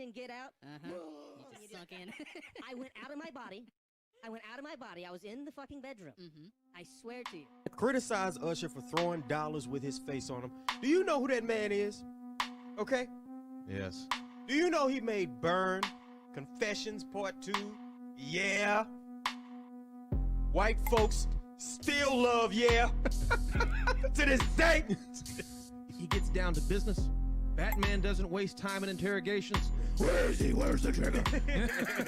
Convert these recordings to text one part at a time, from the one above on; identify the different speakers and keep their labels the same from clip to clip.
Speaker 1: in Get Out?
Speaker 2: You just sunk in.
Speaker 1: I went out of my body. I was in the fucking bedroom. I swear to you.
Speaker 3: Criticize Usher for throwing dollars with his face on them. Do you know who that man is? Okay?
Speaker 4: Yes.
Speaker 3: Do you know he made Burn, Confessions Part 2? Yeah. White folks still love Yeah. To this day.
Speaker 4: He gets down to business. Batman doesn't waste time in interrogations. Where is he? Where's the trigger?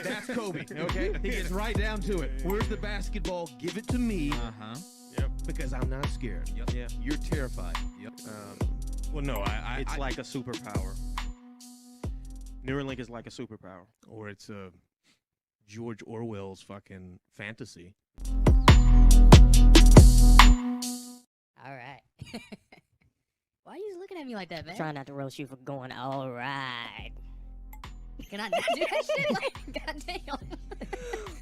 Speaker 4: That's Kobe, okay? He gets right down to it. Where's the basketball? Give it to me.
Speaker 3: Yep.
Speaker 4: Because I'm not scared.
Speaker 3: Yep. Yeah.
Speaker 4: You're terrified.
Speaker 3: Yep.
Speaker 4: Well, no,
Speaker 3: It's like a superpower. Neuralink is like a superpower.
Speaker 4: Or it's George Orwell's fucking fantasy.
Speaker 2: All right. Why are you looking at me like that, man?
Speaker 1: Trying not to roast you for going, all right.
Speaker 2: Can I not do that shit? Like, goddamn.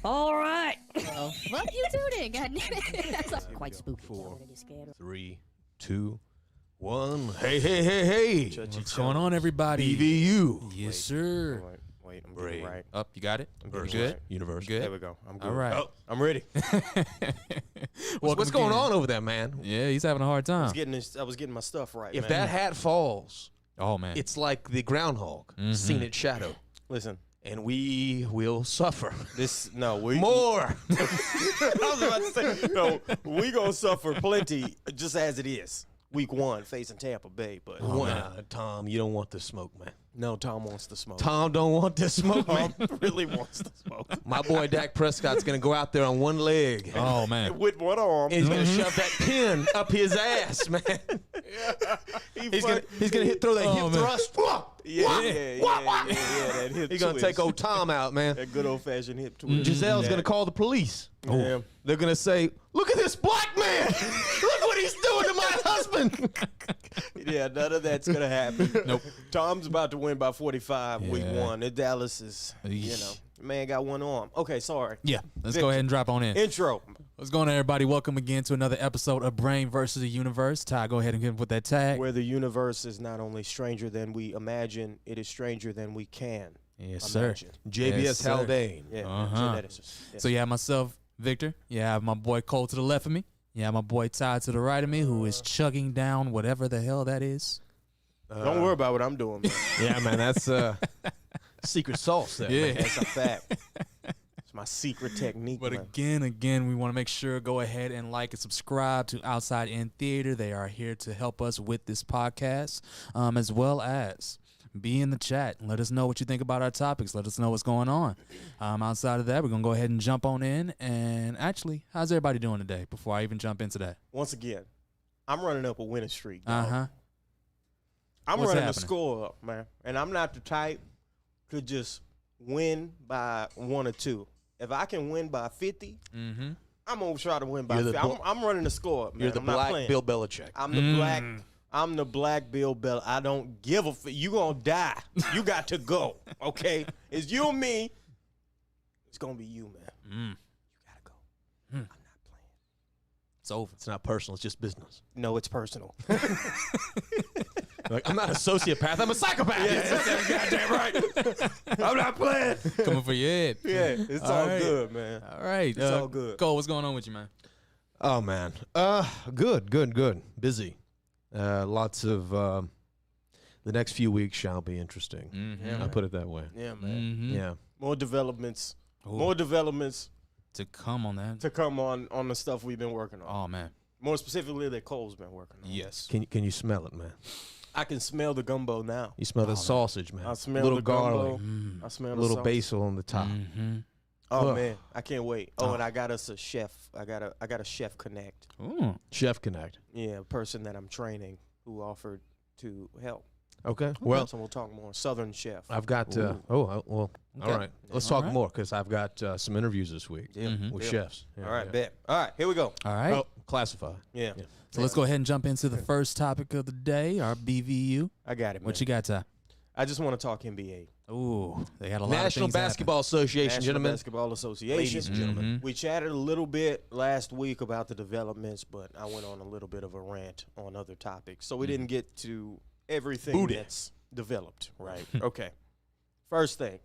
Speaker 1: All right.
Speaker 2: Well, fuck you too then, goddamn. That's
Speaker 1: Quite spooky.
Speaker 4: 4,
Speaker 1: You're scared.
Speaker 4: 3, 2, 1. Hey.
Speaker 5: What's going on, everybody?
Speaker 4: BVU.
Speaker 5: Yes, sir.
Speaker 3: Wait, I'm getting right.
Speaker 5: Up, you got it?
Speaker 3: I'm getting
Speaker 5: Good?
Speaker 3: right.
Speaker 4: Universe.
Speaker 5: Good?
Speaker 3: There we go. I'm good.
Speaker 5: All right.
Speaker 4: Oh,
Speaker 3: I'm ready.
Speaker 4: What's going on over there, man?
Speaker 5: Yeah, he's having a hard
Speaker 3: I
Speaker 5: time.
Speaker 3: was getting my stuff right,
Speaker 4: If
Speaker 3: man.
Speaker 4: that hat falls,
Speaker 5: Oh, man.
Speaker 4: it's like the groundhog seen its shadow.
Speaker 3: Listen,
Speaker 4: And we will suffer
Speaker 3: we
Speaker 4: more.
Speaker 3: I was about to say, no, we gonna suffer plenty just as it is. Week 1 facing Tampa Bay, but
Speaker 4: Nah, Tom, you don't want the smoke, man.
Speaker 3: no, Tom wants the smoke.
Speaker 4: Tom don't want the smoke, man.
Speaker 3: Tom really wants the smoke.
Speaker 4: My boy Dak Prescott's going to go out there on one leg.
Speaker 5: Oh, man.
Speaker 3: With one arm.
Speaker 4: And he's going to shove that pin up his ass, man. He's going to throw that hip
Speaker 5: man.
Speaker 4: thrust.
Speaker 3: Yeah, that hip
Speaker 4: He's going to
Speaker 3: twist.
Speaker 4: take old Tom out, man.
Speaker 3: That good old-fashioned hip twist.
Speaker 4: Giselle's going to call the police.
Speaker 3: Yeah.
Speaker 4: They're going to say, look at this black man. Look what he's doing to my husband.
Speaker 3: Yeah, none of that's going to happen.
Speaker 5: Nope.
Speaker 3: Tom's about to win by 45 week
Speaker 5: Yeah.
Speaker 3: 1. And Dallas is, man got one arm. Okay, sorry.
Speaker 5: Yeah, let's go ahead and drop on in.
Speaker 3: Intro.
Speaker 5: What's going on, everybody? Welcome again to another episode of Brain versus the Universe. Ty, go ahead and put that tag.
Speaker 3: Where the universe is not only stranger than we imagine, it is stranger than we can
Speaker 5: Yes, sir.
Speaker 3: imagine.
Speaker 4: JBS
Speaker 5: Yes, sir.
Speaker 4: Haldane.
Speaker 3: Yeah, geneticist. Yeah.
Speaker 5: So you have myself, Victor. You have my boy Cole to the left of me. You have my boy Ty to the right of me, who is chugging down whatever the hell that is.
Speaker 3: Don't worry about what I'm doing, man.
Speaker 4: Yeah, man, that's secret sauce there,
Speaker 5: Yeah.
Speaker 4: man.
Speaker 3: That's a fact. It's my secret technique,
Speaker 5: But
Speaker 3: man.
Speaker 5: again, we want to make sure go ahead and like and subscribe to Outside In Theater. They are here to help us with this podcast, as well as be in the chat. Let us know what you think about our topics. Let us know what's going on. Outside of that, we're going to go ahead and jump on in. And actually, how's everybody doing today before I even jump into that?
Speaker 3: Once again, I'm running up a winning streak, dog. I'm
Speaker 5: What's
Speaker 3: running
Speaker 5: happening?
Speaker 3: the score up, man. And I'm not the type to just win by 1 or 2. If I can win by 50, I'm going to try to win by
Speaker 4: You're the
Speaker 3: 50. I'm running the score up, man.
Speaker 4: You're the
Speaker 3: I'm not
Speaker 4: black
Speaker 3: playing.
Speaker 4: Bill Belichick.
Speaker 3: I'm the black Bill Bell. I don't give a you gonna die. You got to go. Okay? It's you and me. It's gonna be you, man. You gotta go. I'm not playing.
Speaker 5: It's over.
Speaker 4: It's not personal. It's just business.
Speaker 3: No, it's personal.
Speaker 4: Like, I'm not a sociopath. I'm a psychopath.
Speaker 3: Goddamn right. I'm not playing.
Speaker 5: Coming for your head.
Speaker 3: Yeah, it's
Speaker 5: All
Speaker 3: all
Speaker 5: right.
Speaker 3: good, man.
Speaker 5: All right.
Speaker 3: It's all good.
Speaker 5: Cole, what's going on with you, man?
Speaker 4: Oh, man. Good. Busy. Lots of the next few weeks shall be interesting.
Speaker 3: Yeah,
Speaker 4: I'll put it that way.
Speaker 3: Yeah, man.
Speaker 4: Yeah.
Speaker 3: More developments.
Speaker 5: Ooh.
Speaker 3: More developments
Speaker 5: To come on that.
Speaker 3: to come on the stuff we've been working on.
Speaker 5: Oh, man.
Speaker 3: More specifically, that Cole's been working on.
Speaker 5: Yes.
Speaker 4: Can you smell it, man?
Speaker 3: I can smell the gumbo now.
Speaker 4: You smell the
Speaker 5: man.
Speaker 4: sausage, man.
Speaker 3: I smell
Speaker 4: little
Speaker 3: the
Speaker 4: garlic,
Speaker 3: gumbo. I smell
Speaker 4: a
Speaker 3: the
Speaker 4: little
Speaker 3: sauce.
Speaker 4: basil on the top.
Speaker 3: Oh
Speaker 4: Ugh.
Speaker 3: man, I can't wait. Oh, and I got us a chef. I got a chef connect.
Speaker 5: Ooh.
Speaker 4: Chef Connect.
Speaker 3: Yeah, a person that I'm training who offered to help.
Speaker 4: Okay. Well,
Speaker 3: so we'll talk more. Southern chef.
Speaker 4: I've got.
Speaker 5: Ooh.
Speaker 4: All
Speaker 5: Okay.
Speaker 4: right. Let's
Speaker 5: All
Speaker 4: talk
Speaker 5: right.
Speaker 4: more because I've got some interviews this week with
Speaker 3: Yeah.
Speaker 4: chefs. Yeah,
Speaker 3: All right,
Speaker 4: yeah.
Speaker 3: bet. All right, here we go.
Speaker 5: All right.
Speaker 4: Oh, classify.
Speaker 3: Yeah.
Speaker 5: So let's go ahead and jump into the first topic of the day, our BVU.
Speaker 3: I got it, man.
Speaker 5: What you got, Ty?
Speaker 3: I just want to talk NBA.
Speaker 5: Ooh, they got a lot
Speaker 4: National
Speaker 5: of things
Speaker 4: Basketball Association,
Speaker 3: National
Speaker 4: gentlemen.
Speaker 3: Basketball Association.
Speaker 4: Ladies and gentlemen.
Speaker 3: We chatted a little bit last week about the developments, but I went on a little bit of a rant on other topics. So we didn't get to everything
Speaker 4: Booty.
Speaker 3: that's developed, right? Okay. First thing,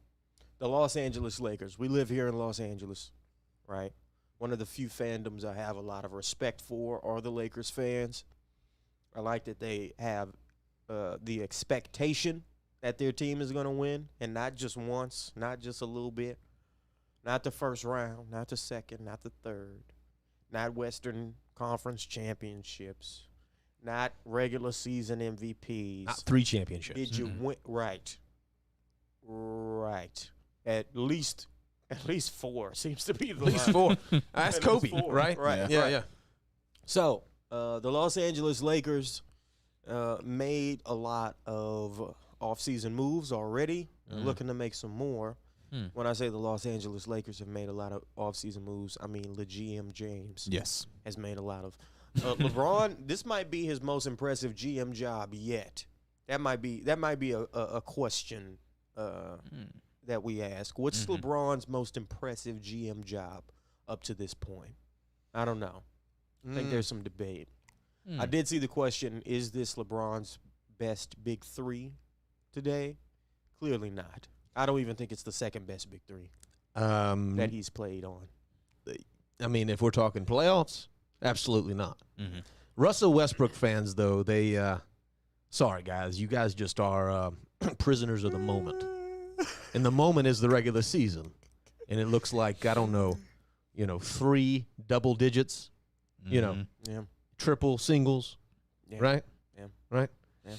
Speaker 3: the Los Angeles Lakers. We live here in Los Angeles, right? One of the few fandoms I have a lot of respect for are the Lakers fans. I like that they have the expectation that their team is going to win, and not just once, not just a little bit, not the first round, not the second, not the third, not Western Conference championships, not regular season MVPs.
Speaker 4: Not 3 championships.
Speaker 3: Did you win? Right. Right. At least 4 seems to be the
Speaker 4: At least
Speaker 3: line.
Speaker 4: 4. That's
Speaker 3: At
Speaker 4: Kobe,
Speaker 3: least 4,
Speaker 4: right?
Speaker 3: right,
Speaker 4: Yeah,
Speaker 3: right.
Speaker 4: yeah.
Speaker 3: So, the Los Angeles Lakers made a lot of offseason moves already. They're looking to make some more. When I say the Los Angeles Lakers have made a lot of offseason moves, I mean the GM James
Speaker 5: Yes.
Speaker 3: has made a lot of. LeBron, this might be his most impressive GM job yet. That might be a question that we ask. What's LeBron's most impressive GM job up to this point? I don't know. I think there's some debate. I did see the question, is this LeBron's best big 3 today? Clearly not. I don't even think it's the second best big 3 that he's played on.
Speaker 4: I mean, if we're talking playoffs, absolutely not. Russell Westbrook fans, though, they sorry, guys. You guys just are prisoners of the moment. And the moment is the regular season. And it looks like, I don't know, 3 double digits,
Speaker 3: Yeah.
Speaker 4: triple singles,
Speaker 3: Yeah.
Speaker 4: right?
Speaker 3: Yeah.
Speaker 4: Right?
Speaker 3: Yeah.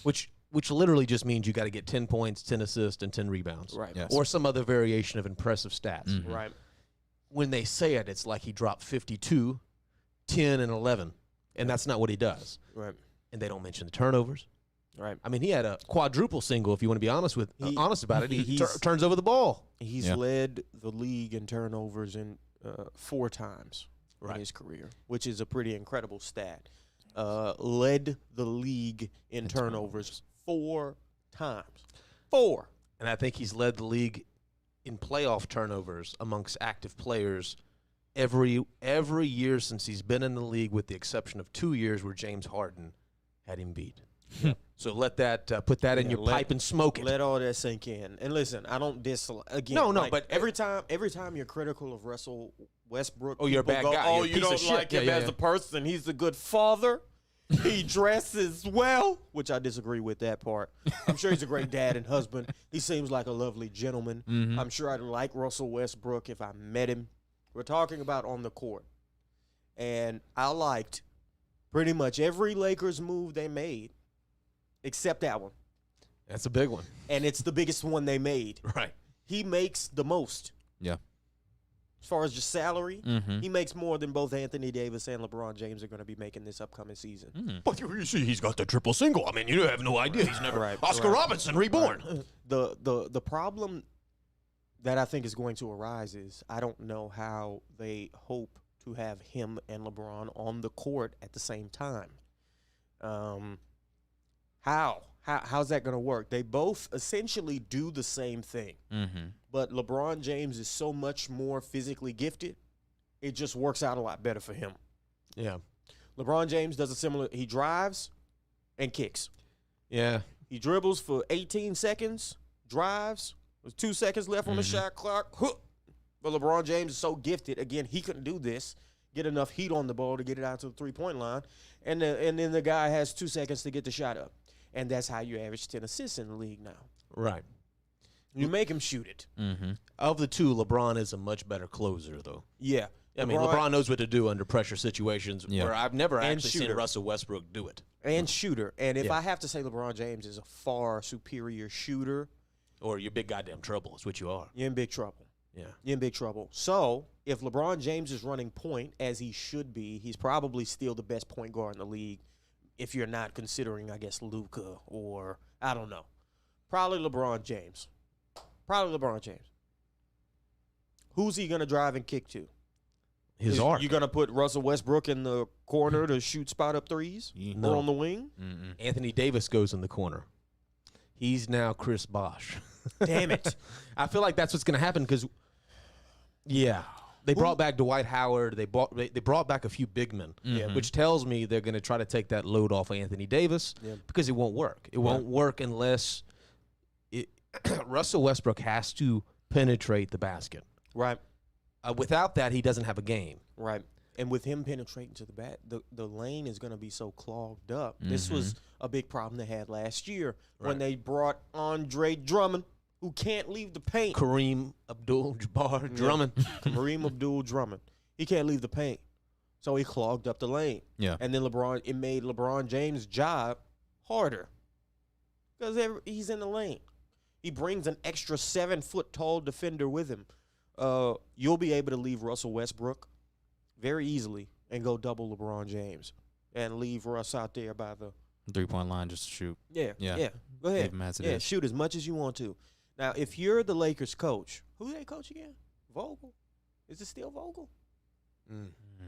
Speaker 4: Which literally just means you got to get 10 points, 10 assists, and 10 rebounds.
Speaker 3: Right.
Speaker 5: Yes.
Speaker 4: Or some other variation of impressive stats.
Speaker 3: Right.
Speaker 4: When they say it, it's like he dropped 52, 10, and 11. And that's not what he does.
Speaker 3: Right.
Speaker 4: And they don't mention the turnovers.
Speaker 3: Right.
Speaker 4: I mean, he had a quadruple single, if you want to be honest about it. He
Speaker 3: he's-
Speaker 4: turns over the ball.
Speaker 3: He's
Speaker 5: Yeah.
Speaker 3: led the league in turnovers in 4 times in his career, which is a pretty incredible stat. Led the league in turnovers 4 times. 4.
Speaker 4: And I think he's led the league in playoff turnovers amongst active players every year since he's been in the league, with the exception of 2 years where James Harden had him beat. So let that put that in your pipe and smoke it.
Speaker 3: Let all that sink in. And listen, I don't again.
Speaker 4: No,
Speaker 3: like,
Speaker 4: but
Speaker 3: every time you're critical of Russell Westbrook,
Speaker 4: Oh, you're a
Speaker 3: people
Speaker 4: bad
Speaker 3: go,
Speaker 4: guy.
Speaker 3: Oh,
Speaker 4: You're a
Speaker 3: you
Speaker 4: piece of
Speaker 3: don't
Speaker 4: shit."
Speaker 3: like him
Speaker 4: Yeah,
Speaker 3: as
Speaker 4: yeah.
Speaker 3: a person. He's a good father. He dresses well, which I disagree with that part. I'm sure he's a great dad and husband. He seems like a lovely gentleman. I'm sure I'd like Russell Westbrook if I met him. We're talking about on the court. And I liked pretty much every Lakers move they made, except that one.
Speaker 4: That's a big one.
Speaker 3: And it's the biggest one they made.
Speaker 4: Right.
Speaker 3: He makes the most.
Speaker 5: Yeah.
Speaker 3: As far as just salary, he makes more than both Anthony Davis and LeBron James are going to be making this upcoming season.
Speaker 4: But you see, he's got the triple single. I mean, you have no idea. He's never Oscar Robinson reborn.
Speaker 3: The problem that I think is going to arise is I don't know how they hope to have him and LeBron on the court at the same time. How's that going to work? They both essentially do the same thing. But LeBron James is so much more physically gifted, it just works out a lot better for him.
Speaker 4: Yeah.
Speaker 3: LeBron James does a similar – he drives and kicks.
Speaker 4: Yeah.
Speaker 3: He dribbles for 18 seconds, drives, there's 2 seconds left on the shot clock. But LeBron James is so gifted. Again, he couldn't do this, get enough heat on the ball to get it out to the three-point line. And then the guy has 2 seconds to get the shot up. And that's how you average 10 assists in the league now.
Speaker 4: Right.
Speaker 3: You make him shoot it.
Speaker 4: Of the two, LeBron is a much better closer, though.
Speaker 3: Yeah.
Speaker 4: I mean, LeBron knows what to do under pressure situations
Speaker 5: Yeah.
Speaker 4: where I've never
Speaker 3: And
Speaker 4: actually seen
Speaker 3: shooter.
Speaker 4: Russell Westbrook do it.
Speaker 3: And shooter. And if
Speaker 4: Yeah.
Speaker 3: I have to say LeBron James is a far superior shooter,
Speaker 4: Or you're big goddamn trouble is what you are.
Speaker 3: you're in big trouble.
Speaker 4: Yeah.
Speaker 3: You're in big trouble. So if LeBron James is running point, as he should be, he's probably still the best point guard in the league if you're not considering, I guess, Luka or I don't know. Probably LeBron James. Who's he going to drive and kick to?
Speaker 4: His arc.
Speaker 3: You going to put Russell Westbrook in the corner to shoot spot up threes?
Speaker 4: No.
Speaker 3: Or on the wing?
Speaker 4: Anthony Davis goes in the corner. He's now Chris Bosh.
Speaker 3: Damn it.
Speaker 4: I feel like that's what's going to happen because, yeah, they brought back Dwight Howard. They brought back a few big men, which tells me they're going to try to take that load off of Anthony Davis because it won't work. It won't work unless Russell Westbrook has to penetrate the basket.
Speaker 3: Right.
Speaker 4: Without that, he doesn't have a game.
Speaker 3: Right. And with him penetrating to the bat, the lane is going to be so clogged up. This was a big problem they had last year when they brought Andre Drummond, who can't leave the paint.
Speaker 4: Kareem Abdul-Jabbar Drummond.
Speaker 3: Kareem Abdul-Drummond. He can't leave the paint. So he clogged up the lane.
Speaker 5: Yeah.
Speaker 3: And then it made LeBron James' job harder because he's in the lane. He brings an extra 7-foot tall defender with him. You'll be able to leave Russell Westbrook very easily and go double LeBron James and leave Russ out there by the
Speaker 5: 3-point line just to shoot.
Speaker 3: Yeah.
Speaker 5: Yeah.
Speaker 3: Go ahead.
Speaker 5: Leave him as it
Speaker 3: Yeah,
Speaker 5: is.
Speaker 3: shoot as much as you want to. Now, if you're the Lakers coach, who they coach again? Vogel? Is it still Vogel?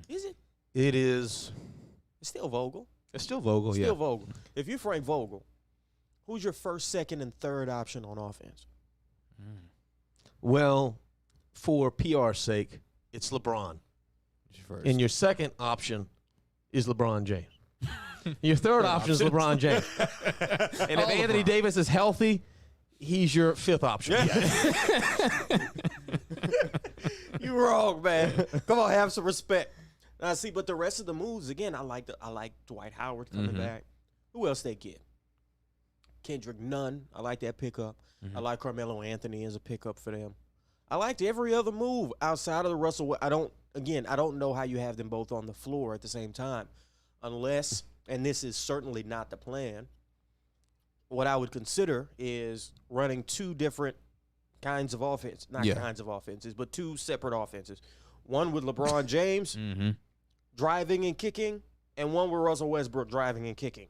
Speaker 3: Is it?
Speaker 4: It is.
Speaker 3: It's still Vogel.
Speaker 4: It's still Vogel,
Speaker 3: Still Vogel. If you're Frank Vogel, who's your first, second, and third option on offense?
Speaker 4: Well, for PR's sake, it's LeBron.
Speaker 5: First.
Speaker 4: And your second option is LeBron James. Your third option is LeBron James. And if Anthony Davis is healthy, he's your fifth option.
Speaker 3: You wrong, man. Come on, have some respect. Now, see, but the rest of the moves, again, I like Dwight Howard coming back. Who else they get? Kendrick Nunn. I like that pickup. I like Carmelo Anthony as a pickup for them. I liked every other move outside of the Russell. I don't know how you have them both on the floor at the same time, unless, and this is certainly not the plan, what I would consider is running two different kinds of offense. Not kinds of offenses, but two separate offenses. One with LeBron James driving and kicking, and one with Russell Westbrook driving and kicking.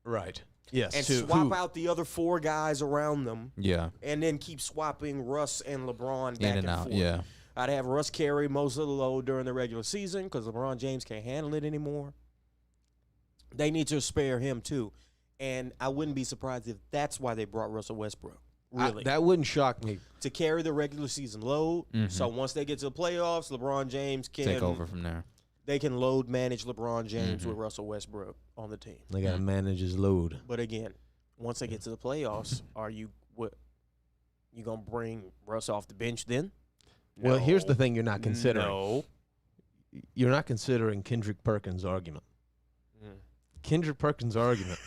Speaker 4: Right. Yes.
Speaker 3: And swap out the other four guys around them.
Speaker 5: Yeah.
Speaker 3: And then keep swapping Russ and LeBron back
Speaker 5: In and out.
Speaker 3: forth.
Speaker 5: Yeah.
Speaker 3: I'd have Russ carry most of the load during the regular season because LeBron James can't handle it anymore. They need to spare him too. And I wouldn't be surprised if that's why they brought Russell Westbrook. Really.
Speaker 4: That wouldn't shock me.
Speaker 3: To carry the regular season load. So once they get to the playoffs, LeBron James can
Speaker 5: Take over from there.
Speaker 3: They can load manage LeBron James with Russell Westbrook on the team.
Speaker 4: They got to manage his load.
Speaker 3: But again, once they get to the playoffs, you gonna bring Russ off the bench then?
Speaker 4: Well, here's the thing you're not considering.
Speaker 3: No.
Speaker 4: You're not considering Kendrick Perkins' argument. Kendrick Perkins' argument.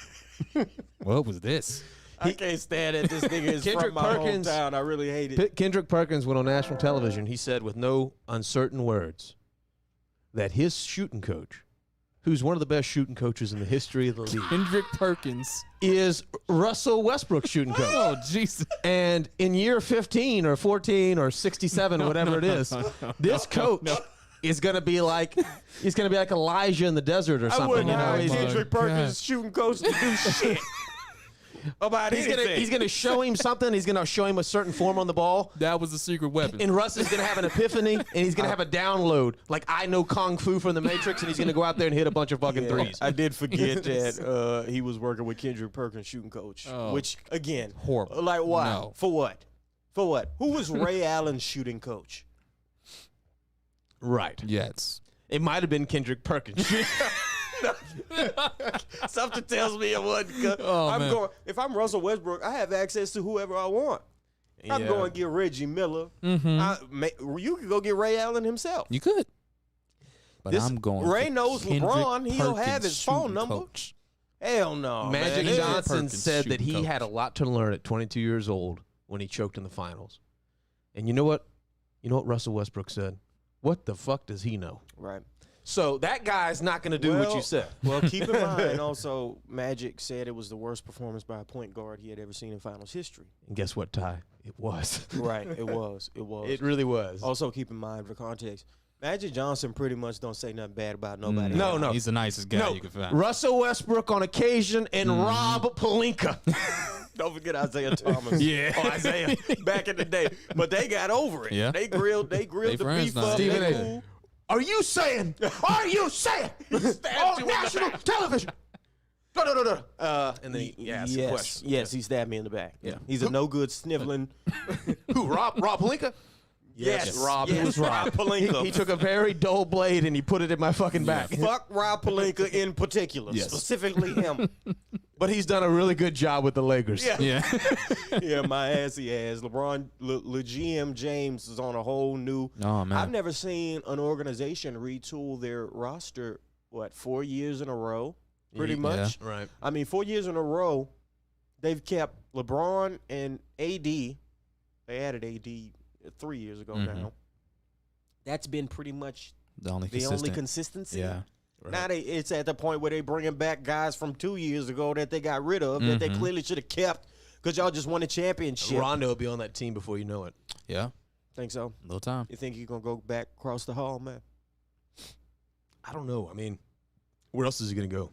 Speaker 5: What was this?
Speaker 3: I can't stand it. This nigga is
Speaker 4: Kendrick
Speaker 3: from my
Speaker 4: Perkins-
Speaker 3: hometown. I really hate it.
Speaker 4: Kendrick Perkins went on national television. He said with no uncertain words that his shooting coach, who's one of the best shooting coaches in the history of the league,
Speaker 5: Kendrick Perkins.
Speaker 4: is Russell Westbrook's shooting coach.
Speaker 5: Oh, Jesus.
Speaker 4: And in year 15 or 14 or 67, whatever it is, this coach is going to be like Elijah in the desert or
Speaker 3: I
Speaker 4: something.
Speaker 3: wouldn't
Speaker 4: You know,
Speaker 3: hire
Speaker 4: he's,
Speaker 3: Kendrick Perkins, shooting coach, to do shit about anything.
Speaker 4: he's gonna show him something. He's gonna show him a certain form on the ball.
Speaker 5: That was the secret weapon.
Speaker 4: And Russ is gonna have an epiphany, and he's gonna have a download. Like, I know Kung Fu from the Matrix, and he's gonna go out there and hit a bunch of fucking threes.
Speaker 3: I did forget that he was working with Kendrick Perkins, shooting coach,
Speaker 5: Oh.
Speaker 3: which, again,
Speaker 5: Horrible.
Speaker 3: Like, why?
Speaker 5: No.
Speaker 3: For what? For what? Who was Ray Allen's shooting coach?
Speaker 4: Right.
Speaker 5: Yes.
Speaker 4: It might have been Kendrick Perkins.
Speaker 3: Something tells me it wasn't.
Speaker 5: Man.
Speaker 3: If I'm Russell Westbrook, I have access to whoever I want. I'm going to get Reggie Miller. You could go get Ray Allen himself.
Speaker 5: You could. But
Speaker 3: This-
Speaker 5: I'm going.
Speaker 3: Ray
Speaker 5: for
Speaker 3: knows
Speaker 5: Kendrick
Speaker 3: LeBron. He'll
Speaker 5: Perkins
Speaker 3: have his phone
Speaker 5: shooting
Speaker 3: number.
Speaker 5: coach.
Speaker 3: Hell no.
Speaker 4: Magic
Speaker 3: man.
Speaker 4: Johnson
Speaker 5: Perkins
Speaker 4: said that he
Speaker 5: shooting
Speaker 4: had a
Speaker 5: coach.
Speaker 4: lot to learn at 22 years old when he choked in the finals. And you know what? You know what Russell Westbrook said? What the fuck does he know?
Speaker 3: Right.
Speaker 4: So that guy's not going to do what you said.
Speaker 3: Well, keep in mind also, Magic said it was the worst performance by a point guard he had ever seen in finals history.
Speaker 4: And guess what, Ty? It was.
Speaker 3: Right. It was. It was.
Speaker 4: It really was.
Speaker 3: Also, keep in mind for context, Magic Johnson pretty much don't say nothing bad about nobody.
Speaker 4: No, no.
Speaker 5: He's the nicest guy you can find.
Speaker 4: Russell Westbrook on occasion and Rob Pelinka.
Speaker 3: Don't forget Isaiah Thomas.
Speaker 5: Yeah.
Speaker 3: Oh, Isaiah back in the day. But they got over it.
Speaker 5: Yeah.
Speaker 3: They grilled the
Speaker 5: friends
Speaker 3: beef
Speaker 5: now.
Speaker 3: up.
Speaker 4: Stephen
Speaker 3: They
Speaker 4: A.
Speaker 3: cool.
Speaker 4: Are you saying on national television? No. And then he asked a question.
Speaker 3: Yes, he stabbed me in the back.
Speaker 5: Yeah.
Speaker 3: He's a no good sniveling.
Speaker 4: Who, Rob Pelinka?
Speaker 3: Yes,
Speaker 4: Rob.
Speaker 3: yes,
Speaker 4: It was Rob.
Speaker 3: Pelinka.
Speaker 4: He took a very dull blade and he put it in my fucking back.
Speaker 3: Fuck Rob Pelinka in particular,
Speaker 5: Yes.
Speaker 3: specifically him.
Speaker 4: But he's done a really good job with the Lakers.
Speaker 3: Yeah.
Speaker 5: Yeah.
Speaker 3: Yeah, my ass he has. GM James is on a whole new.
Speaker 5: Oh man.
Speaker 3: I've never seen an organization retool their roster, 4 years in a row? Pretty much.
Speaker 4: Right.
Speaker 3: I mean, 4 years in a row, they've kept LeBron and AD. They added AD 3 years ago now. That's been pretty much
Speaker 5: the only
Speaker 3: the only consistency.
Speaker 5: Yeah.
Speaker 4: Right.
Speaker 3: Now it's at the point where they bringing back guys from 2 years ago that they got rid of that they clearly should have kept because y'all just won a championship.
Speaker 4: Rondo will be on that team before you know it.
Speaker 5: Yeah.
Speaker 3: Think so?
Speaker 5: Little time.
Speaker 3: You think you're gonna go back across the hall, man?
Speaker 4: I don't know. I mean, where else is he going to go?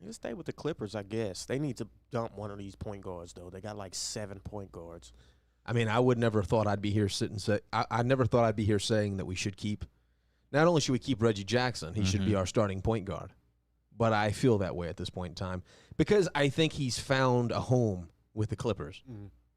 Speaker 3: He'll stay with the Clippers, I guess. They need to dump one of these point guards, though. They got like 7 point guards.
Speaker 4: I mean, I would never thought I'd be here I never thought I'd be here saying that we should keep. Not only should we keep Reggie Jackson, he should be our starting point guard. But I feel that way at this point in time because I think he's found a home with the Clippers.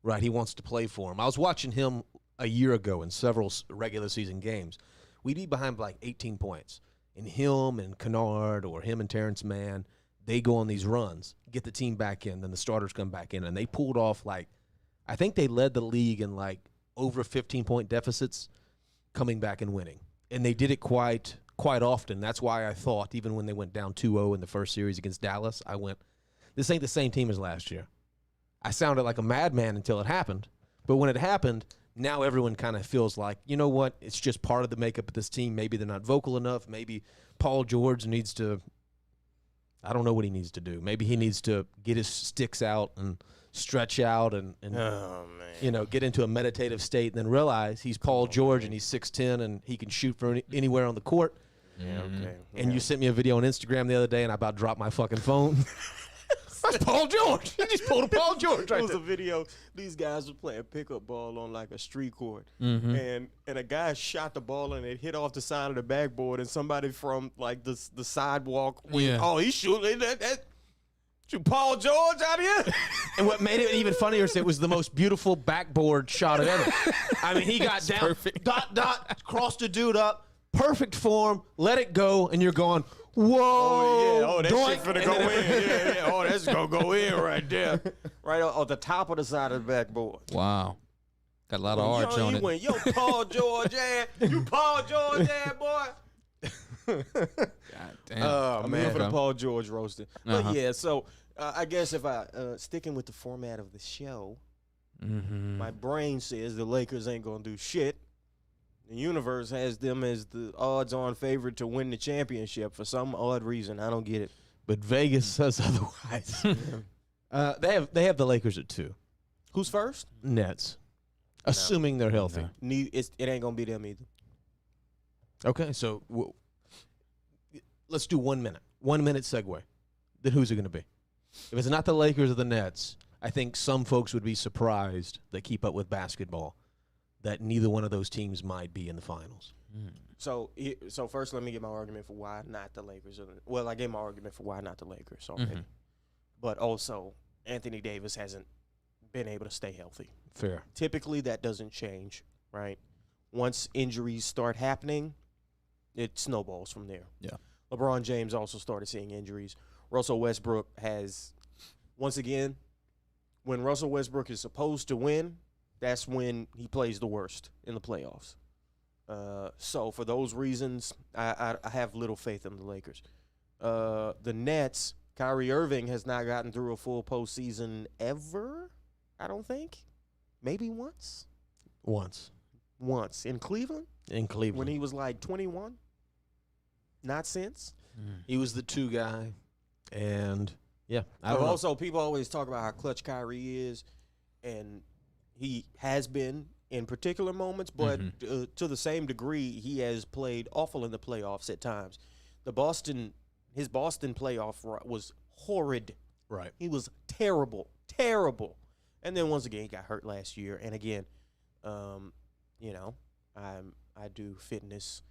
Speaker 4: Right? He wants to play for him. I was watching him a year ago in several regular season games. We'd be behind like 18 points. And him and Kennard or him and Terrence Mann, they go on these runs, get the team back in, then the starters come back in. And they pulled off I think they led the league in over 15-point deficits coming back and winning. And they did it quite often. That's why I thought, even when they went down 2-0 in the first series against Dallas, I went, this ain't the same team as last year. I sounded like a madman until it happened. But when it happened, now everyone kind of feels like, you know what, it's just part of the makeup of this team. Maybe they're not vocal enough. Maybe Paul George needs to, I don't know what he needs to do. Maybe he needs to get his sticks out and stretch out and
Speaker 3: Oh, man.
Speaker 4: get into a meditative state and then realize he's Paul George and he's 6'10" and he can shoot from anywhere on the court.
Speaker 3: Yeah, okay.
Speaker 4: And you sent me a video on Instagram the other day and I about dropped my fucking phone. That's Paul George. He just pulled a Paul George
Speaker 3: There
Speaker 4: right
Speaker 3: was
Speaker 4: there.
Speaker 3: a video. These guys were playing pickup ball on a street court, and a guy shot the ball and it hit off the side of the backboard, and somebody from the sidewalk went,
Speaker 5: Yeah.
Speaker 3: "Oh, he's shooting that shoot Paul George out here."
Speaker 4: And what made it even funnier is it was the most beautiful backboard shot of ever. I mean, he got down,
Speaker 5: perfect.
Speaker 4: dot, crossed the dude up, perfect form, let it go, and you're going, whoa.
Speaker 3: Oh yeah, oh that
Speaker 4: doink.
Speaker 3: shit finna
Speaker 4: And
Speaker 3: go
Speaker 4: then
Speaker 3: in. Yeah. Oh, that's gonna go in right there, right on the top of the side of the backboard.
Speaker 5: Wow. Got a lot of arch on
Speaker 3: He
Speaker 5: it.
Speaker 3: went, yo, Paul George, you Paul George, boy.
Speaker 5: God damn.
Speaker 3: I'm here for the
Speaker 5: Okay.
Speaker 3: Paul George roasting. But
Speaker 5: Uh-huh.
Speaker 3: yeah, so I guess if I sticking with the format of the show, my brain says the Lakers ain't gonna do shit. The universe has them as the odds-on favorite to win the championship for some odd reason. I don't get it.
Speaker 4: But Vegas says otherwise. They have the Lakers at 2.
Speaker 3: Who's first?
Speaker 4: Nets. Assuming they're healthy.
Speaker 3: No. It ain't gonna be them either.
Speaker 4: Okay, so let's do 1 minute. 1 minute segue. Then who's it going to be? If it's not the Lakers or the Nets, I think some folks would be surprised that keep up with basketball that neither one of those teams might be in the finals.
Speaker 3: So first, let me get my argument for why not the Lakers. Well, I gave my argument for why not the Lakers already. But also, Anthony Davis hasn't been able to stay healthy.
Speaker 4: Fair.
Speaker 3: Typically, that doesn't change, right? Once injuries start happening, it snowballs from there.
Speaker 5: Yeah.
Speaker 3: LeBron James also started seeing injuries. Russell Westbrook has, once again, when Russell Westbrook is supposed to win, that's when he plays the worst in the playoffs. So for those reasons, I have little faith in the Lakers. The Nets, Kyrie Irving has not gotten through a full postseason ever, I don't think. Maybe once.
Speaker 4: Once.
Speaker 3: In Cleveland
Speaker 4: In Cleveland.
Speaker 3: when he was like 21. Not since.
Speaker 4: He was the 2 guy. And, yeah. I
Speaker 3: But
Speaker 4: don't know.
Speaker 3: also, people always talk about how clutch Kyrie is, and he has been in particular moments, but to the same degree, he has played awful in the playoffs at times. His Boston playoff was horrid.
Speaker 4: Right.
Speaker 3: He was terrible. And then once again, he got hurt last year. And again, I do fitness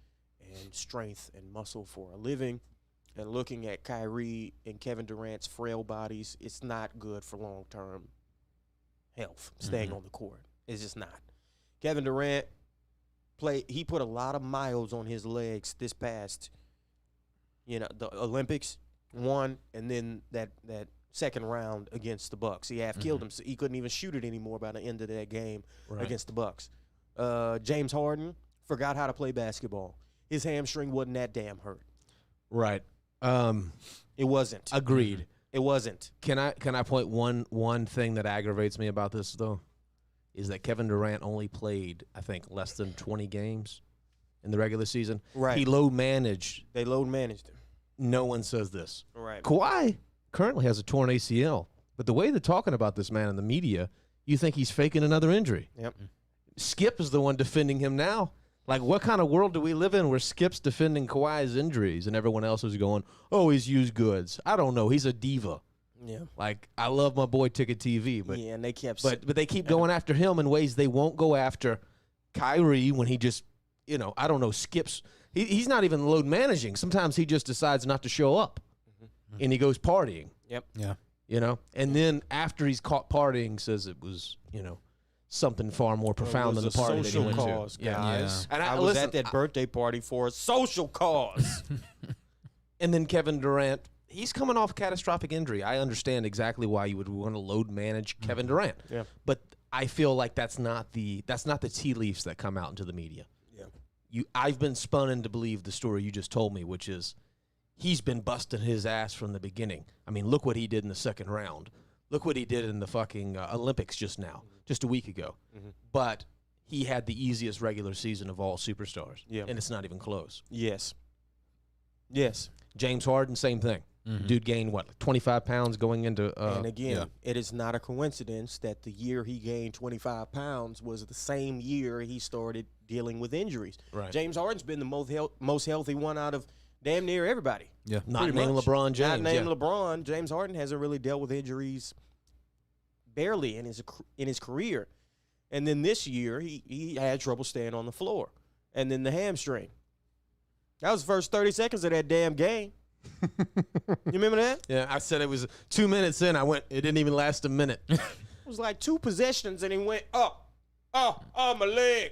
Speaker 3: and strength and muscle for a living. And looking at Kyrie and Kevin Durant's frail bodies, it's not good for long-term health, staying on the court. It's just not. Kevin Durant, He put a lot of miles on his legs this past, the Olympics one, and then that second round against the Bucks. He half killed him. So he couldn't even shoot it anymore by the end of that game against the Bucks. James Harden forgot how to play basketball. His hamstring wasn't that damn hurt.
Speaker 4: Right.
Speaker 3: It wasn't.
Speaker 4: Agreed.
Speaker 3: It wasn't.
Speaker 4: Can I point one thing that aggravates me about this though, is that Kevin Durant only played, I think, less than 20 games in the regular season.
Speaker 3: Right.
Speaker 4: He load managed.
Speaker 3: They load managed him.
Speaker 4: No one says this.
Speaker 3: Right.
Speaker 4: Kawhi currently has a torn ACL, but the way they're talking about this man in the media, you think he's faking another injury.
Speaker 3: Yep.
Speaker 4: Skip is the one defending him now. Like, what kind of world do we live in where Skip's defending Kawhi's injuries and everyone else is going, oh, he's used goods? I don't know. He's a diva.
Speaker 3: Yeah.
Speaker 4: Like, I love my boy Ticket TV, but
Speaker 3: and they kept.
Speaker 4: but they keep going after him in ways they won't go after Kyrie when he just, I don't know, skips. He's not even load managing. Sometimes he just decides not to show up, and he goes partying.
Speaker 3: Yep.
Speaker 5: Yeah.
Speaker 4: And then after he's caught partying, says it was, something far more profound than the party that he
Speaker 3: social
Speaker 4: went
Speaker 3: cause,
Speaker 4: to.
Speaker 3: guys.
Speaker 4: And
Speaker 3: I was at that birthday party for a social cause.
Speaker 4: And then Kevin Durant, he's coming off a catastrophic injury. I understand exactly why you would want to load manage Kevin Durant.
Speaker 3: Yeah.
Speaker 4: But I feel like that's not the tea leaves that come out into the media.
Speaker 3: Yeah.
Speaker 4: I've been spun into believe the story you just told me, which is he's been busting his ass from the beginning. I mean, look what he did in the second round. Look what he did in the fucking Olympics just a week ago. But he had the easiest regular season of all superstars.
Speaker 3: Yeah.
Speaker 4: And it's not even close.
Speaker 3: Yes.
Speaker 4: James Harden, same thing. Dude gained, 25 pounds going into
Speaker 3: and again, it is not a coincidence that the year he gained 25 pounds was the same year he started dealing with injuries.
Speaker 4: Right.
Speaker 3: James Harden's been the most healthy one out of damn near everybody.
Speaker 5: Yeah.
Speaker 4: Not
Speaker 3: Pretty
Speaker 4: named
Speaker 3: much.
Speaker 4: LeBron James.
Speaker 3: Not named LeBron. James Harden hasn't really dealt with injuries barely in his career. And then this year, he had trouble staying on the floor. And then the hamstring. That was the first 30 seconds of that damn game. You remember that?
Speaker 4: Yeah, I said it was 2 minutes in. It didn't even last a minute.
Speaker 3: It was like 2 possessions, and he went, my leg,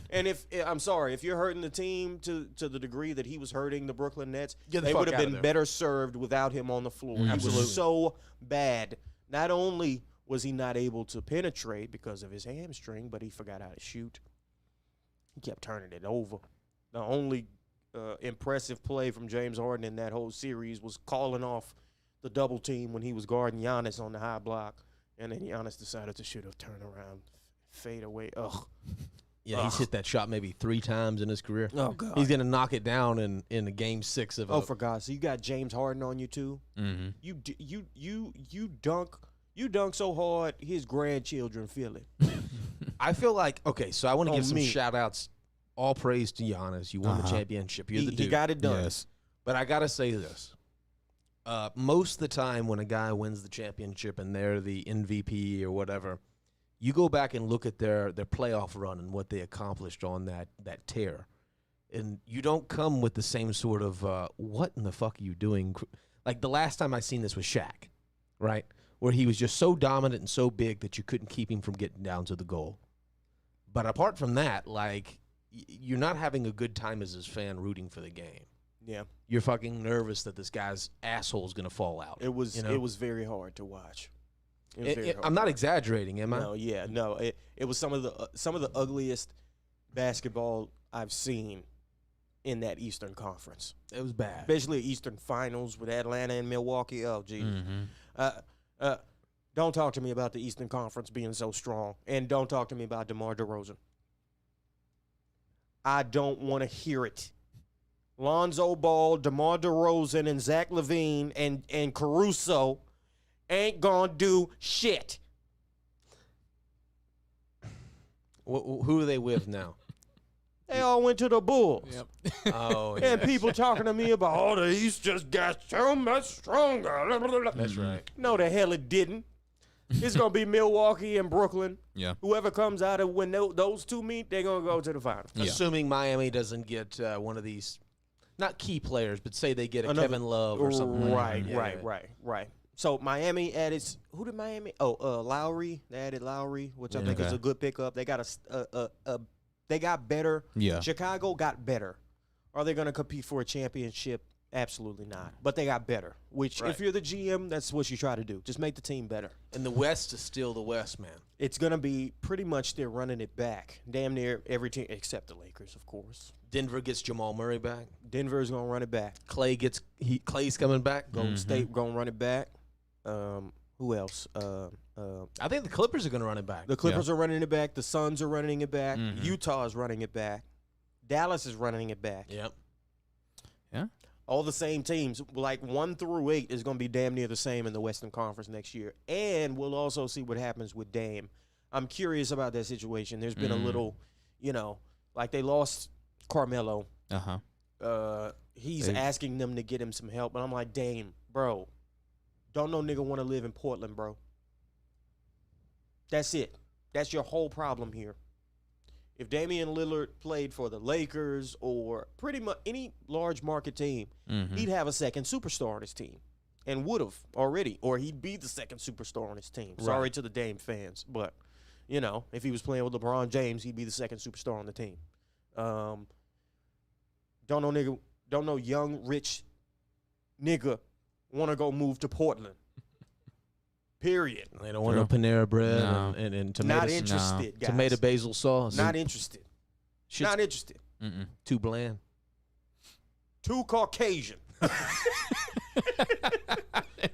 Speaker 3: And I'm sorry, if you're hurting the team to the degree that he was hurting the Brooklyn Nets, they would have been better served without him on the floor. He was so bad. Not only was he not able to penetrate because of his hamstring, but he forgot how to shoot. He kept turning it over. The only impressive play from James Harden in that whole series was calling off the double team when he was guarding Giannis on the high block, and then Giannis decided to shoot a turnaround fade away. Ugh.
Speaker 4: Yeah, he's hit that shot maybe 3 times in his career.
Speaker 3: Oh, God.
Speaker 4: He's going to knock it down in a game 6 of
Speaker 3: for God's sake. You got James Harden on you, too? You dunk so hard, his grandchildren feel it.
Speaker 4: I feel like, okay, so I want to give some
Speaker 3: me.
Speaker 4: shout-outs. All praise to Giannis. You won the championship. You're the dude.
Speaker 3: He got it done.
Speaker 5: Yes.
Speaker 4: But I got to say this. Most of the time when a guy wins the championship and they're the MVP or whatever, you go back and look at their playoff run and what they accomplished on that tear. And you don't come with the same sort of, what in the fuck are you doing? Like the last time I seen this was Shaq, right? Where he was just so dominant and so big that you couldn't keep him from getting down to the goal. But apart from that, like, you're not having a good time as his fan rooting for the game.
Speaker 3: Yeah.
Speaker 4: You're fucking nervous that this guy's asshole is going to fall out.
Speaker 3: It was very hard to watch.
Speaker 4: I'm not exaggerating, am I?
Speaker 3: No. It was some of the ugliest basketball I've seen in that Eastern Conference.
Speaker 4: It was bad.
Speaker 3: Especially Eastern Finals with Atlanta and Milwaukee. Oh, geez. Don't talk to me about the Eastern Conference being so strong, and don't talk to me about DeMar DeRozan. I don't want to hear it. Lonzo Ball, DeMar DeRozan, and Zach LaVine and Caruso ain't gonna do shit.
Speaker 4: Who are they with now?
Speaker 3: They all went to the Bulls.
Speaker 5: Yep.
Speaker 4: Oh,
Speaker 3: And people talking to me about, the East just got so much stronger.
Speaker 4: That's right.
Speaker 3: No, the hell it didn't. It's going to be Milwaukee and Brooklyn.
Speaker 5: Yeah.
Speaker 3: Whoever comes out of when those two meet, they're going to go to the final.
Speaker 5: Yeah.
Speaker 4: Assuming Miami doesn't get one of these, not key players, but say they get a Kevin Love or something.
Speaker 3: Right,
Speaker 4: like that.
Speaker 3: right. So Miami added, who did Miami? Oh, Lowry. They added Lowry, which I think is a good pickup. They got a They got better.
Speaker 5: Yeah.
Speaker 3: Chicago got better. Are they going to compete for a championship? Absolutely not. But they got better, which if you're the GM, that's what you try to do. Just make the team better.
Speaker 4: And the West is still the West, man.
Speaker 3: It's going to be pretty much they're running it back. Damn near every team except the Lakers, of course.
Speaker 4: Denver gets Jamal Murray back.
Speaker 3: Denver's going to run it back.
Speaker 4: Clay's coming back.
Speaker 3: Golden State going to run it back. Who else?
Speaker 4: I think the Clippers are going to run it back.
Speaker 3: The Clippers are running it back. The Suns are running it back.
Speaker 5: Mhm.
Speaker 3: Utah is running it back. Dallas is running it back.
Speaker 4: Yep.
Speaker 5: Yeah.
Speaker 3: All the same teams, like 1 through 8, is going to be damn near the same in the Western Conference next year. And we'll also see what happens with Dame. I'm curious about that situation. There's been a little, like they lost Carmelo. He's asking them to get him some help. And I'm like, Dame, bro, don't no nigga want to live in Portland, bro. That's it. That's your whole problem here. If Damian Lillard played for the Lakers or pretty much any large market team, he'd have a second superstar on his team and would have already, or he'd be the second superstar on his team.
Speaker 4: Right.
Speaker 3: Sorry to the Dame fans, but, if he was playing with LeBron James, he'd be the second superstar on the team. Don't no young, rich nigga want to go move to Portland. Period.
Speaker 4: They don't want no Panera bread
Speaker 5: No.
Speaker 4: and tomato,
Speaker 3: Not interested, guys.
Speaker 4: tomato basil sauce.
Speaker 3: Not interested.
Speaker 4: Shit's
Speaker 3: Not interested.
Speaker 4: too bland.
Speaker 3: Too Caucasian.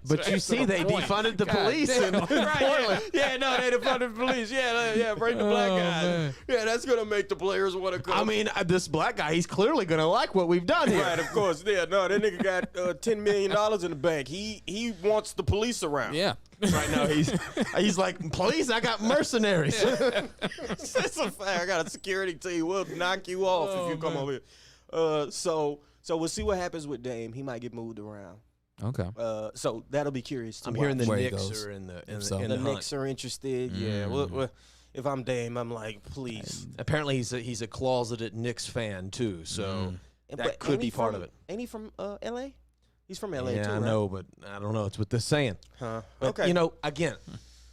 Speaker 4: But you see, they defunded the police in Portland.
Speaker 3: Yeah, no, they defunded the police. Yeah, bring the black guys.
Speaker 5: man.
Speaker 3: Yeah, that's going to make the players want to come.
Speaker 4: I mean, this black guy, he's clearly going to like what we've done here.
Speaker 3: Right, of course. Yeah, no, that nigga got $10 million in the bank. He wants the police around.
Speaker 5: Yeah.
Speaker 4: Right now, he's like, police, I got mercenaries.
Speaker 3: That's a fact. I got a security team. We'll knock you off if you come over here. So we'll see what happens with Dame. He might get moved around.
Speaker 5: Okay.
Speaker 3: So that'll be curious to
Speaker 4: I'm
Speaker 3: watch.
Speaker 4: hearing the
Speaker 5: Where he
Speaker 4: Knicks
Speaker 5: goes.
Speaker 4: are in the
Speaker 5: So.
Speaker 3: The
Speaker 4: hunt.
Speaker 3: Knicks are interested. Yeah. Well, if I'm Dame, I'm like, please.
Speaker 4: Apparently, he's a closeted Knicks fan too, so that could
Speaker 3: ain't
Speaker 4: be
Speaker 3: he
Speaker 4: part
Speaker 3: from-
Speaker 4: of it.
Speaker 3: Ain't he from L.A.? He's from L.A.
Speaker 4: Yeah,
Speaker 3: too,
Speaker 4: I
Speaker 3: right?
Speaker 4: know, but I don't know. It's what they're saying.
Speaker 3: Huh.
Speaker 4: But,
Speaker 3: Okay.
Speaker 4: Again,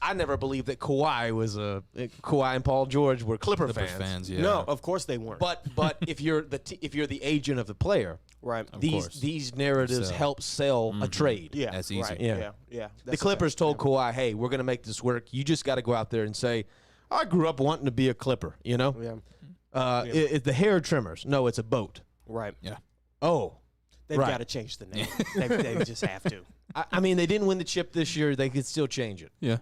Speaker 4: I never believed that Kawhi and Paul George were Clipper fans.
Speaker 5: Yeah.
Speaker 3: No, of course they weren't.
Speaker 4: But if you're the agent of the player,
Speaker 3: right.
Speaker 5: course.
Speaker 4: these narratives
Speaker 5: Sell.
Speaker 4: help sell a trade.
Speaker 3: Yeah.
Speaker 5: That's easy.
Speaker 3: Right.
Speaker 4: Yeah.
Speaker 3: Yeah.
Speaker 4: The Clippers told Kawhi, "Hey, we're going to make this work. You just got to go out there and say, I grew up wanting to be a Clipper."
Speaker 3: Yeah.
Speaker 4: It's the hair trimmers. No, it's a boat.
Speaker 3: Right.
Speaker 5: Yeah.
Speaker 4: Oh,
Speaker 3: They've
Speaker 4: Right.
Speaker 3: got to change the name. they just have to.
Speaker 4: I mean, they didn't win the chip this year. They could still change it.
Speaker 5: Yeah.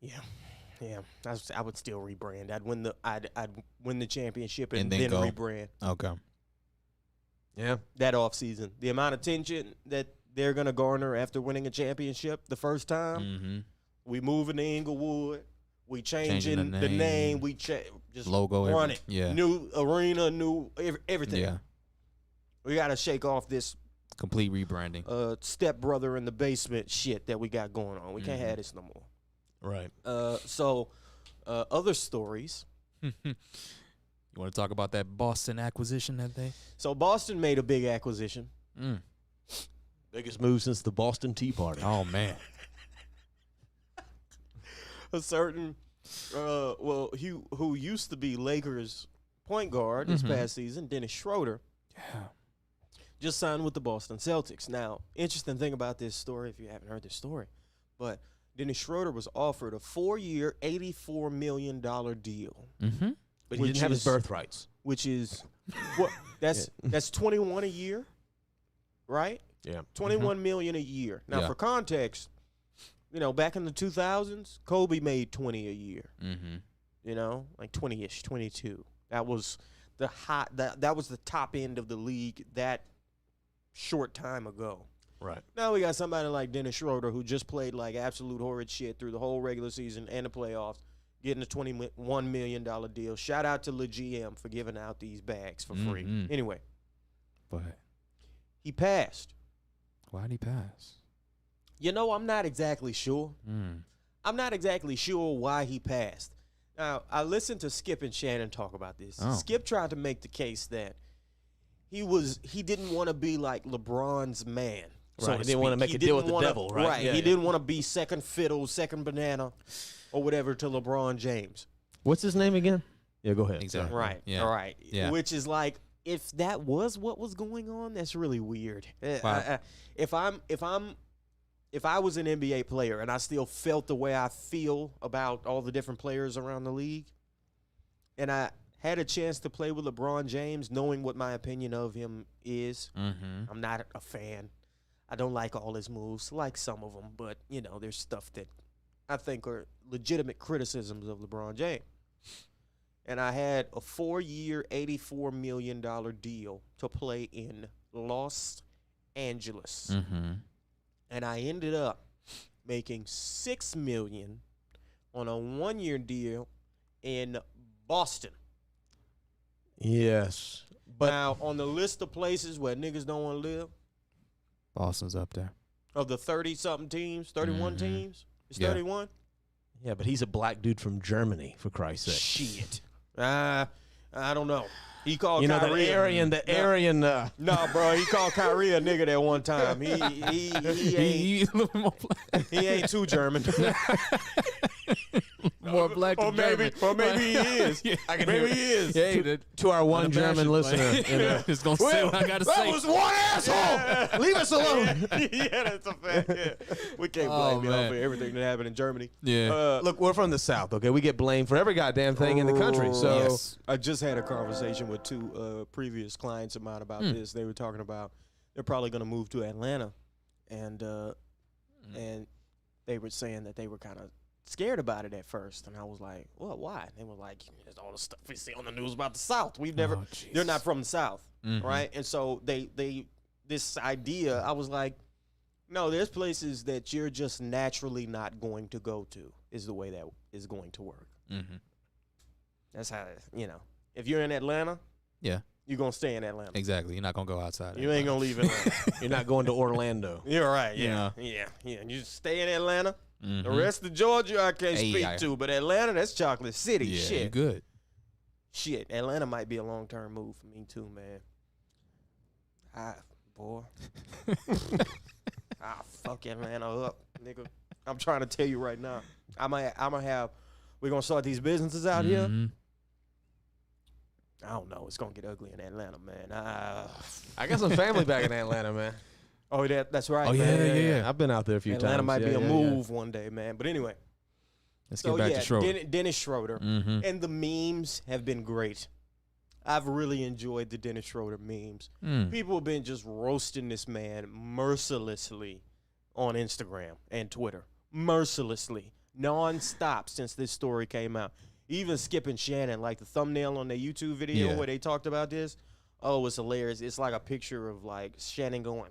Speaker 3: Yeah. I would still rebrand. I'd win the championship and,
Speaker 5: And then
Speaker 3: then
Speaker 5: go.
Speaker 3: rebrand
Speaker 5: Okay.
Speaker 4: Yeah.
Speaker 3: that offseason. The amount of attention that they're gonna garner after winning a championship the first time. We moving to Inglewood. We changing
Speaker 5: the
Speaker 3: the name.
Speaker 5: name.
Speaker 3: We just
Speaker 5: Logo.
Speaker 3: run
Speaker 5: everything.
Speaker 3: it.
Speaker 5: Yeah.
Speaker 3: New arena, new everything.
Speaker 5: Yeah.
Speaker 3: We got to shake off this
Speaker 5: Complete rebranding.
Speaker 3: stepbrother in the basement shit that we got going on. We can't have this no more.
Speaker 4: Right.
Speaker 3: So other stories.
Speaker 5: You want to talk about that Boston acquisition that they?
Speaker 3: So Boston made a big acquisition.
Speaker 4: Biggest move since the Boston Tea Party.
Speaker 5: Oh man.
Speaker 3: A certain, who used to be Lakers point guard this past season, Dennis Schroeder, just signed with the Boston Celtics. Now, interesting thing about this story, if you haven't heard this story, but Dennis Schroeder was offered a 4-year, $84 million deal,
Speaker 4: But he
Speaker 3: Which
Speaker 4: didn't have his
Speaker 3: is-
Speaker 4: birthrights.
Speaker 3: which is what that's 21 a year, right?
Speaker 4: Yeah.
Speaker 3: 21 million a year. Now,
Speaker 5: Yeah.
Speaker 3: for context, back in the 2000s, Kobe made 20 a year. Like 20-ish, 22. That was the that was the top end of the league that short time ago.
Speaker 4: Right.
Speaker 3: Now we got somebody like Dennis Schroeder who just played like absolute horrid shit through the whole regular season and the playoffs, getting a $21 million deal. Shout out to the GM for giving out these bags for free. Anyway,
Speaker 5: But
Speaker 3: he passed.
Speaker 5: why did he pass?
Speaker 3: I'm not exactly sure. I'm not exactly sure why he passed. Now, I listened to Skip and Shannon talk about this.
Speaker 5: Oh.
Speaker 3: Skip tried to make the case that he didn't want to be like LeBron's man.
Speaker 4: Right. He didn't want to make a deal with the devil, right?
Speaker 3: Right.
Speaker 4: Yeah,
Speaker 3: He
Speaker 4: yeah.
Speaker 3: didn't want to be second fiddle, second banana, or whatever to LeBron James.
Speaker 4: What's his name again?
Speaker 6: Yeah, go ahead.
Speaker 5: Exactly.
Speaker 3: Right.
Speaker 5: Yeah.
Speaker 3: Right.
Speaker 5: Yeah.
Speaker 3: Which is like, if that was what was going on, that's really weird.
Speaker 5: Wow.
Speaker 3: If I was an NBA player and I still felt the way I feel about all the different players around the league, and I had a chance to play with LeBron James, knowing what my opinion of him is, I'm not a fan. I don't like all his moves, like some of them, but, there's stuff that I think are legitimate criticisms of LeBron James. And I had a 4-year, $84 million deal to play in Los Angeles. And I ended up making $6 million on a 1-year deal in Boston.
Speaker 6: Yes. But
Speaker 3: Now, on the list of places where niggas don't want to live,
Speaker 5: Boston's up there.
Speaker 3: of the 30-something teams, 31 teams, it's
Speaker 5: Yeah.
Speaker 3: 31?
Speaker 6: yeah, but he's a black dude from Germany, for Christ's sake.
Speaker 3: Shit. I don't know. He called
Speaker 6: You know,
Speaker 3: Kyrie
Speaker 6: the Aryan.
Speaker 3: No, bro, he called Kyrie a nigga that one time. He
Speaker 5: He's a little more black.
Speaker 3: he ain't too German.
Speaker 5: More black
Speaker 3: or
Speaker 5: than
Speaker 3: maybe
Speaker 5: German.
Speaker 3: he is.
Speaker 6: I can
Speaker 3: Maybe
Speaker 6: hear
Speaker 3: he is.
Speaker 5: Yeah,
Speaker 6: to our one German listener.
Speaker 5: It's gonna say what I gotta
Speaker 6: that
Speaker 5: say.
Speaker 6: was one asshole. Leave us alone.
Speaker 3: Yeah, that's a fact. Yeah. We can't
Speaker 5: Oh,
Speaker 3: blame y'all
Speaker 5: man.
Speaker 3: for everything that happened in Germany.
Speaker 5: Yeah.
Speaker 6: Look, we're from the South, okay? We get blamed for every goddamn thing in the country. So
Speaker 5: Yes.
Speaker 3: I just had a conversation with two previous clients of mine about this. They were talking about they're probably going to move to Atlanta, and they were saying that they were kind of scared about it at first, and I was like, "Well, why?" They were like, "There's all the stuff we see on the news about the South. We've never, they're not from the South, right?" And so this idea, I was like, "No, there's places that you're just naturally not going to go to. Is the way that is going to work. That's how if you're in Atlanta,
Speaker 5: Yeah.
Speaker 3: you're gonna stay in Atlanta.
Speaker 5: Exactly. You're not gonna go outside.
Speaker 3: You ain't gonna leave Atlanta.
Speaker 6: you're not going to Orlando.
Speaker 3: You're right. Yeah. You stay in Atlanta. The rest of Georgia, I can't speak to, but Atlanta, that's Chocolate City.
Speaker 5: Yeah,
Speaker 3: Shit.
Speaker 5: you good.
Speaker 3: Shit. Atlanta might be a long-term move for me too, man. Boy. Fuck Atlanta up, nigga. I'm trying to tell you right now. We're gonna start these businesses out here. I don't know. It's gonna get ugly in Atlanta, man.
Speaker 6: I got some family back in Atlanta, man.
Speaker 3: Oh, that's right.
Speaker 5: Oh,
Speaker 3: man.
Speaker 5: yeah.
Speaker 6: I've been out there a few times.
Speaker 3: Atlanta might be
Speaker 6: Yeah,
Speaker 3: a
Speaker 6: yeah,
Speaker 3: move one day, man. But anyway.
Speaker 5: Let's get back to Schroeder.
Speaker 3: Dennis Schroeder. And the memes have been great. I've really enjoyed the Dennis Schroeder memes. People have been just roasting this man mercilessly on Instagram and Twitter. Mercilessly. Non-stop since this story came out. Even Skip and Shannon, like the thumbnail on their YouTube video where they talked about this. Oh, it's hilarious. It's like a picture of like Shannon going.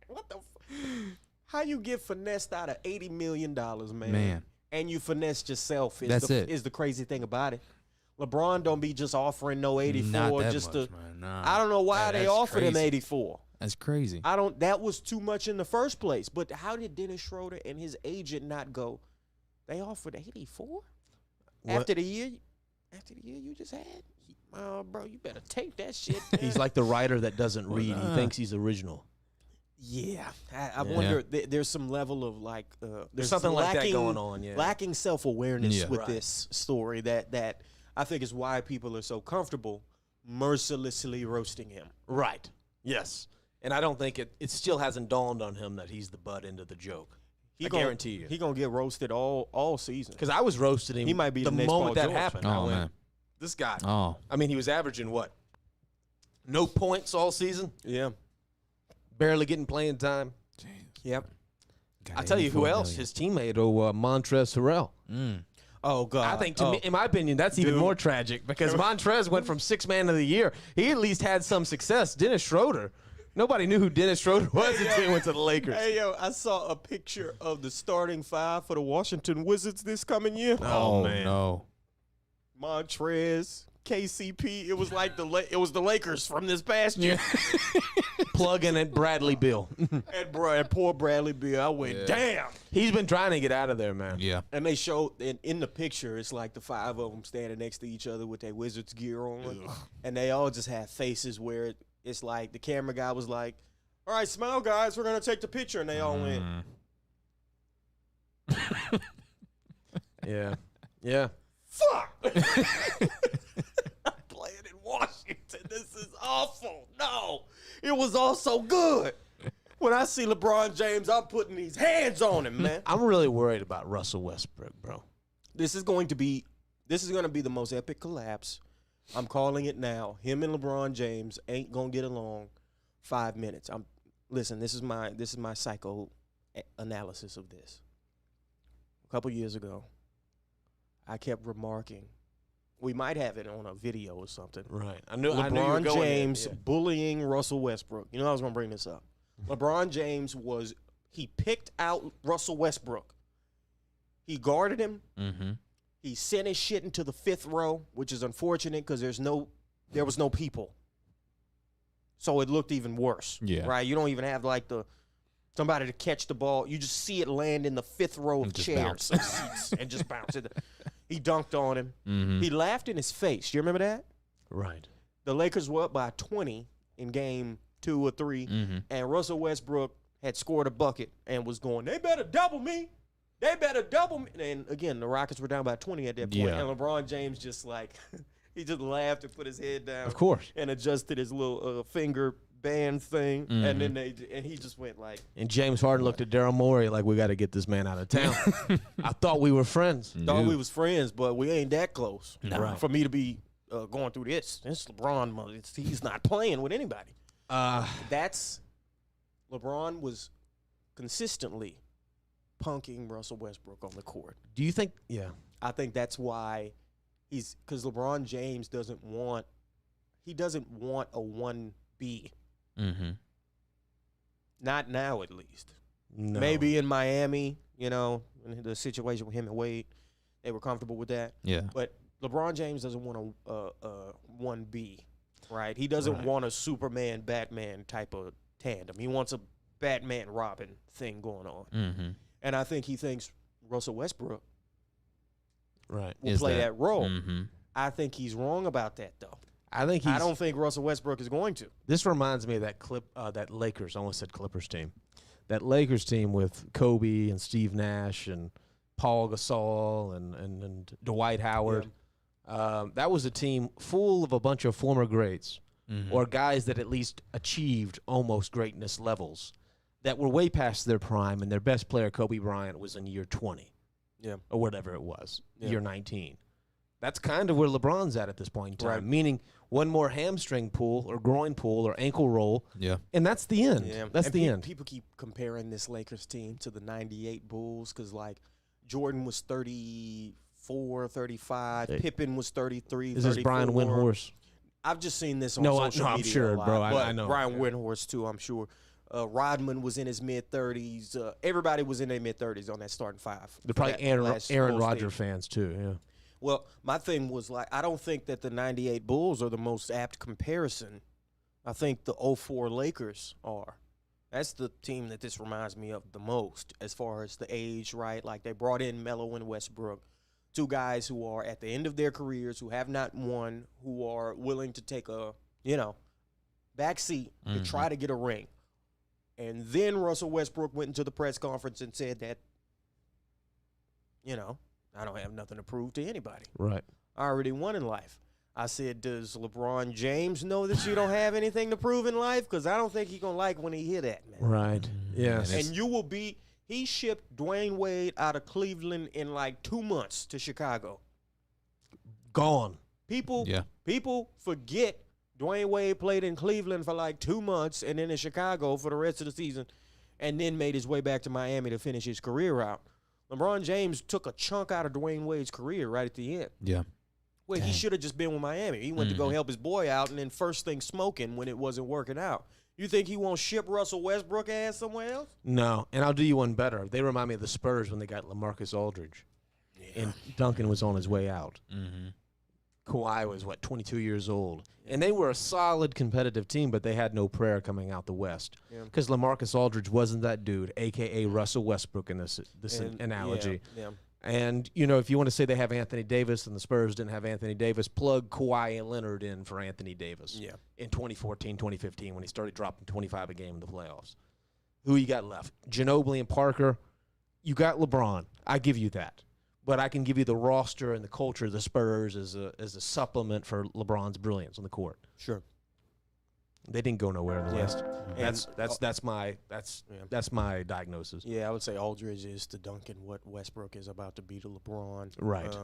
Speaker 3: What the How you get finessed out of $80 million, man? And you finesse yourself is the crazy thing about it. LeBron don't be just offering no 84
Speaker 5: Not that
Speaker 3: just
Speaker 5: much,
Speaker 3: to
Speaker 5: man. Nah.
Speaker 3: I don't know why they offered him 84.
Speaker 5: That's crazy.
Speaker 3: That was too much in the first place. But how did Dennis Schroeder and his agent not go? They offered 84 after the year you just had. Bro, you better take that shit.
Speaker 6: He's like the writer that doesn't read. He thinks he's original.
Speaker 3: Yeah, I wonder. There's some level of like
Speaker 6: there's something like that going on. Yeah,
Speaker 3: lacking self-awareness with
Speaker 6: Right.
Speaker 3: this story that I think is why people are so comfortable mercilessly roasting him.
Speaker 6: right. Yes, and I don't think it still hasn't dawned on him that he's the butt end of the joke. I guarantee you.
Speaker 3: He gonna get roasted all season.
Speaker 6: Because I was roasting him.
Speaker 3: He might be
Speaker 6: the
Speaker 3: the next
Speaker 6: moment
Speaker 3: Paul
Speaker 6: that
Speaker 3: George.
Speaker 6: happened. I
Speaker 5: Oh,
Speaker 6: went,
Speaker 5: man.
Speaker 6: this guy.
Speaker 5: Oh.
Speaker 6: I mean, he was averaging what? No points all season.
Speaker 3: Yeah.
Speaker 6: Barely getting playing time.
Speaker 3: Yep.
Speaker 6: I tell you who else? His teammate, Montrezl Harrell.
Speaker 3: Oh God.
Speaker 6: I think, to me, in my opinion, that's even more tragic because Montrez went from 6th man of the year. He at least had some success. Dennis Schroeder. Nobody knew who Dennis Schroeder was until he went to the Lakers.
Speaker 3: Hey, yo, I saw a picture of the starting 5 for the Washington Wizards this coming year.
Speaker 5: Oh, man. No.
Speaker 3: Montrez, KCP. It was like the Lakers from this past year.
Speaker 6: Plugging at Bradley Beal.
Speaker 3: and poor Bradley Beal. I went, damn.
Speaker 6: He's been trying to get out of there, man.
Speaker 5: Yeah.
Speaker 3: And they showed in the picture, it's like the 5 of them standing next to each other with their Wizards gear on. And they all just have faces where it's like the camera guy was like, all right, smile, guys. We're going to take the picture. And they all went.
Speaker 6: Yeah. Yeah.
Speaker 3: Fuck! I'm playing in Washington. This is awful. No, it was all so good. When I see LeBron James, I'm putting these hands on him, man.
Speaker 6: I'm really worried about Russell Westbrook, bro.
Speaker 3: This is going to be the most epic collapse. I'm calling it now. Him and LeBron James ain't gonna get along 5 minutes. Listen. This is my psycho analysis of this. A couple years ago, I kept remarking, we might have it on a video or something.
Speaker 6: Right. I knew you were
Speaker 3: LeBron
Speaker 6: going
Speaker 3: James
Speaker 6: there, yeah.
Speaker 3: bullying Russell Westbrook. You know I was gonna bring this up. LeBron James he picked out Russell Westbrook. He guarded him.
Speaker 5: Mm-hmm.
Speaker 3: He sent his shit into the 5th row, which is unfortunate because there was no people. So it looked even worse.
Speaker 5: Yeah.
Speaker 3: Right? You don't even have somebody to catch the ball. You just see it land in the 5th row of
Speaker 5: And just
Speaker 3: chairs
Speaker 5: bounce.
Speaker 3: of seats and just bounce it. He dunked on him.
Speaker 5: Mm-hmm.
Speaker 3: He laughed in his face. Do you remember that?
Speaker 6: Right.
Speaker 3: The Lakers were up by 20 in game 2 or 3,
Speaker 5: Mm-hmm.
Speaker 3: and Russell Westbrook had scored a bucket and was going, they better double me. They better double me. And again, the Rockets were down by 20 at that point.
Speaker 5: Yeah.
Speaker 3: And LeBron James just he just laughed and put his head down.
Speaker 6: Of course.
Speaker 3: And adjusted his little finger band thing.
Speaker 5: Mm-hmm.
Speaker 3: And then he just went like.
Speaker 6: And James Harden looked at Daryl Morey like, we got to get this man out of town. I thought we were friends.
Speaker 3: Thought we was friends, but we ain't that close.
Speaker 5: No.
Speaker 6: Right.
Speaker 3: For me to be going through this. This LeBron, he's not playing with anybody. LeBron was consistently punking Russell Westbrook on the court.
Speaker 6: Do you think? Yeah.
Speaker 3: I think that's why because LeBron James doesn't want a 1B.
Speaker 5: Mm-hmm.
Speaker 3: Not now, at least.
Speaker 6: No.
Speaker 3: Maybe in Miami, in the situation with him and Wade, they were comfortable with that.
Speaker 5: Yeah.
Speaker 3: But LeBron James doesn't want a 1B, right? He doesn't want a Superman Batman type of tandem. He wants a Batman Robin thing going on.
Speaker 5: Mm-hmm.
Speaker 3: And I think he thinks Russell Westbrook
Speaker 6: Right.
Speaker 3: will play that role.
Speaker 5: Mm-hmm.
Speaker 3: I think he's wrong about that, though.
Speaker 6: I think
Speaker 3: I don't think Russell Westbrook is going to.
Speaker 6: This reminds me of that that Lakers. I almost said Clippers team. That Lakers team with Kobe and Steve Nash and Paul Gasol and Dwight Howard. That was a team full of a bunch of former greats or guys that at least achieved almost greatness levels that were way past their prime, and their best player, Kobe Bryant, was in year 20 or whatever it was, year 19. That's kind of where LeBron's at this point in time,
Speaker 3: Right.
Speaker 6: meaning one more hamstring pull or groin pull or ankle roll, and that's the end.
Speaker 3: Yeah.
Speaker 6: That's
Speaker 3: And
Speaker 6: the end.
Speaker 3: People keep comparing this Lakers team to the 98 Bulls because, Jordan was 34, 35. Pippen was 33,
Speaker 6: Is this Brian
Speaker 3: 34.
Speaker 6: Windhorst?
Speaker 3: I've just seen this on
Speaker 6: No,
Speaker 3: social
Speaker 6: I'm
Speaker 3: media
Speaker 6: sure,
Speaker 3: a lot,
Speaker 6: bro.
Speaker 3: but
Speaker 6: I know.
Speaker 3: Brian Windhorst, too, I'm sure. Rodman was in his mid-30s. Everybody was in their mid-30s on that starting five.
Speaker 6: They're probably Aaron Rodgers fans, too, yeah.
Speaker 3: Well, my thing was, I don't think that the 98 Bulls are the most apt comparison. I think the 04 Lakers are. That's the team that this reminds me of the most as far as the age, right? They brought in Melo and Westbrook, two guys who are at the end of their careers, who have not won, who are willing to take a, backseat to try to get a ring. And then Russell Westbrook went into the press conference and said that, I don't have nothing to prove to anybody.
Speaker 6: Right.
Speaker 3: I already won in life. I said, does LeBron James know that you don't have anything to prove in life? Because I don't think he's going to like when he hear that, man.
Speaker 6: Right. Yes.
Speaker 3: And you will be – he shipped Dwayne Wade out of Cleveland in 2 months to Chicago.
Speaker 6: Gone.
Speaker 3: People forget Dwayne Wade played in Cleveland for 2 months and then in Chicago for the rest of the season and then made his way back to Miami to finish his career out. LeBron James took a chunk out of Dwayne Wade's career right at the end.
Speaker 5: Yeah.
Speaker 3: Well, he should have just been with Miami. He went to go help his boy out and then first thing smoking when it wasn't working out. You think he won't ship Russell Westbrook ass somewhere else?
Speaker 6: No, and I'll do you one better. They remind me of the Spurs when they got LaMarcus Aldridge. And Duncan was on his way out.
Speaker 5: Mm-hmm.
Speaker 6: Kawhi was, 22 years old. And they were a solid competitive team, but they had no prayer coming out the West. Because LaMarcus Aldridge wasn't that dude, a.k.a. Russell Westbrook in this analogy.
Speaker 3: Yeah.
Speaker 6: And, if you want to say they have Anthony Davis and the Spurs didn't have Anthony Davis, plug Kawhi and Leonard in for Anthony Davis in 2014, 2015 when he started dropping 25 a game in the playoffs. Who you got left? Ginobili and Parker. You got LeBron. I give you that. but I can give you the roster and the culture of the Spurs as a supplement for LeBron's brilliance on the court.
Speaker 3: Sure.
Speaker 6: They didn't go nowhere in the West.
Speaker 3: And-
Speaker 6: That's my diagnosis.
Speaker 3: Yeah, I would say Aldridge is to Duncan what Westbrook is about to be to LeBron.
Speaker 6: Right.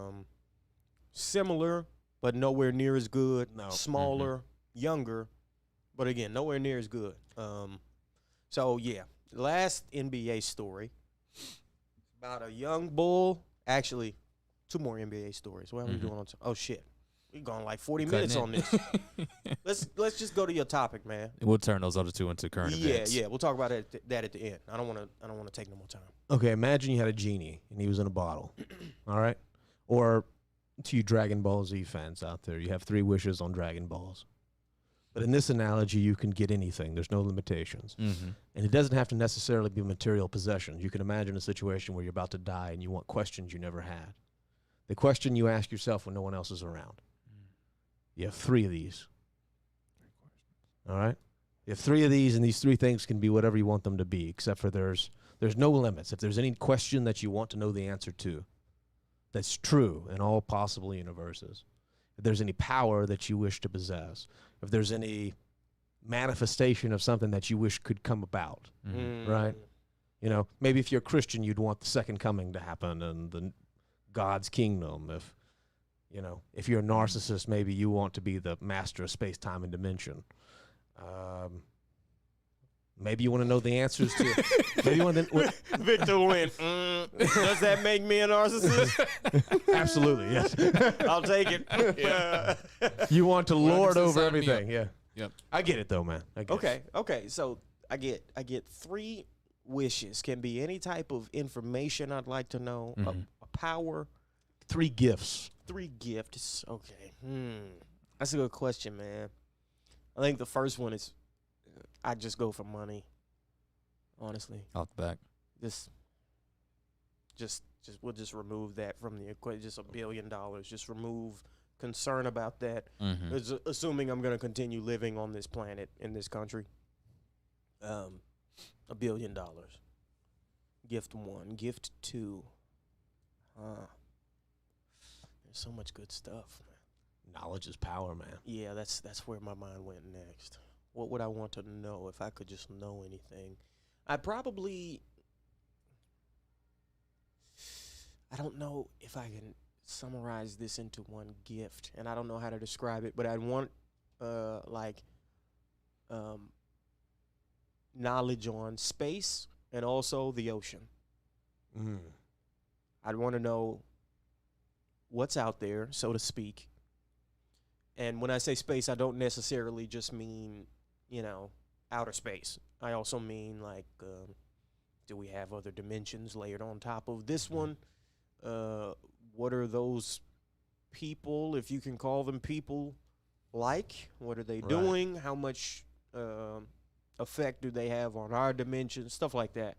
Speaker 3: Similar, but nowhere near as good.
Speaker 6: No.
Speaker 3: Smaller, younger, but again, nowhere near as good. So yeah, last NBA story about a young bull. Actually, 2 more NBA stories. What are we doing on? Oh shit, we gone like 40 minutes on this. Let's just go to your topic, man.
Speaker 5: We'll turn those other 2 into current events.
Speaker 3: Yeah, we'll talk about that at the end. I don't want to take no more time.
Speaker 6: Okay, imagine you had a genie and he was in a bottle. All right? Or to you Dragon Ball Z fans out there, you have 3 wishes on Dragon Balls. But in this analogy, you can get anything. There's no limitations.
Speaker 5: Mm-hmm.
Speaker 6: And it doesn't have to necessarily be material possessions. You can imagine a situation where you're about to die and you want questions you never had. The question you ask yourself when no one else is around. You have 3 of these. All right? You have 3 of these, and these 3 things can be whatever you want them to be, except for there's no limits. If there's any question that you want to know the answer to, that's true in all possible universes. If there's any power that you wish to possess, if there's any manifestation of something that you wish could come about, right? You know, maybe if you're a Christian, you'd want the second coming to happen and the God's kingdom. If you're a narcissist, maybe you want to be the master of space, time, and dimension. Maybe you want to know the answers to. Maybe you want to.
Speaker 3: Victor went. Does that make me a narcissist?
Speaker 6: Absolutely, yes.
Speaker 3: I'll take it. Yeah.
Speaker 6: You want to lord over
Speaker 5: sign me up.
Speaker 6: everything, yeah.
Speaker 5: Yep.
Speaker 6: I get it though, man. I get it.
Speaker 3: Okay. So I get 3 wishes. Can be any type of information I'd like to know. A power.
Speaker 6: 3 gifts.
Speaker 3: 3 gifts. Okay. That's a good question, man. I think the first one is I'd just go for money. Honestly.
Speaker 5: Off the back.
Speaker 3: We'll just remove that from the equation. Just $1 billion. Just remove concern about that. Assuming I'm going to continue living on this planet in this country. $1 billion. Gift 1. Gift 2. There's so much good stuff, man.
Speaker 6: Knowledge is power, man.
Speaker 3: Yeah, that's where my mind went next. What would I want to know if I could just know anything? I don't know if I can summarize this into one gift, and I don't know how to describe it, but I'd want knowledge on space and also the ocean. I'd want to know what's out there, so to speak. And when I say space, I don't necessarily just mean, outer space. I also mean, do we have other dimensions layered on top of this one? What are those people, if you can call them people, like? What are they doing? How much effect do they have on our dimension? Stuff like that.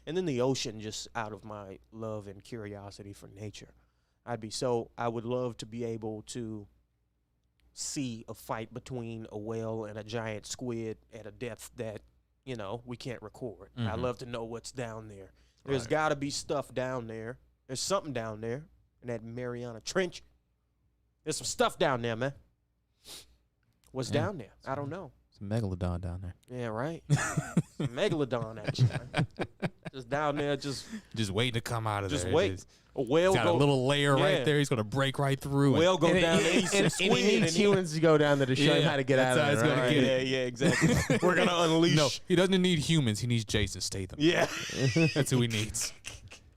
Speaker 3: And then the ocean, just out of my love and curiosity for nature. I would love to be able to see a fight between a whale and a giant squid at a depth that, we can't record. I'd love to know what's down there. There's got to be stuff down there. There's something down there in that Mariana Trench. There's some stuff down there, man. What's down there? I don't know.
Speaker 5: It's a megalodon down there.
Speaker 3: Yeah, right. Megalodon, actually. Just down there, just
Speaker 5: waiting to come out of there.
Speaker 3: Just wait. A whale
Speaker 5: got a little layer right there. He's gonna break right through.
Speaker 3: Whale go down there.
Speaker 6: And he needs humans to go down there to show him how to get out of
Speaker 5: that's how
Speaker 6: there.
Speaker 5: he's gonna get it.
Speaker 3: Yeah, exactly. We're gonna unleash.
Speaker 5: No, he doesn't need humans. He needs Jason Statham.
Speaker 3: Yeah,
Speaker 5: That's who he needs.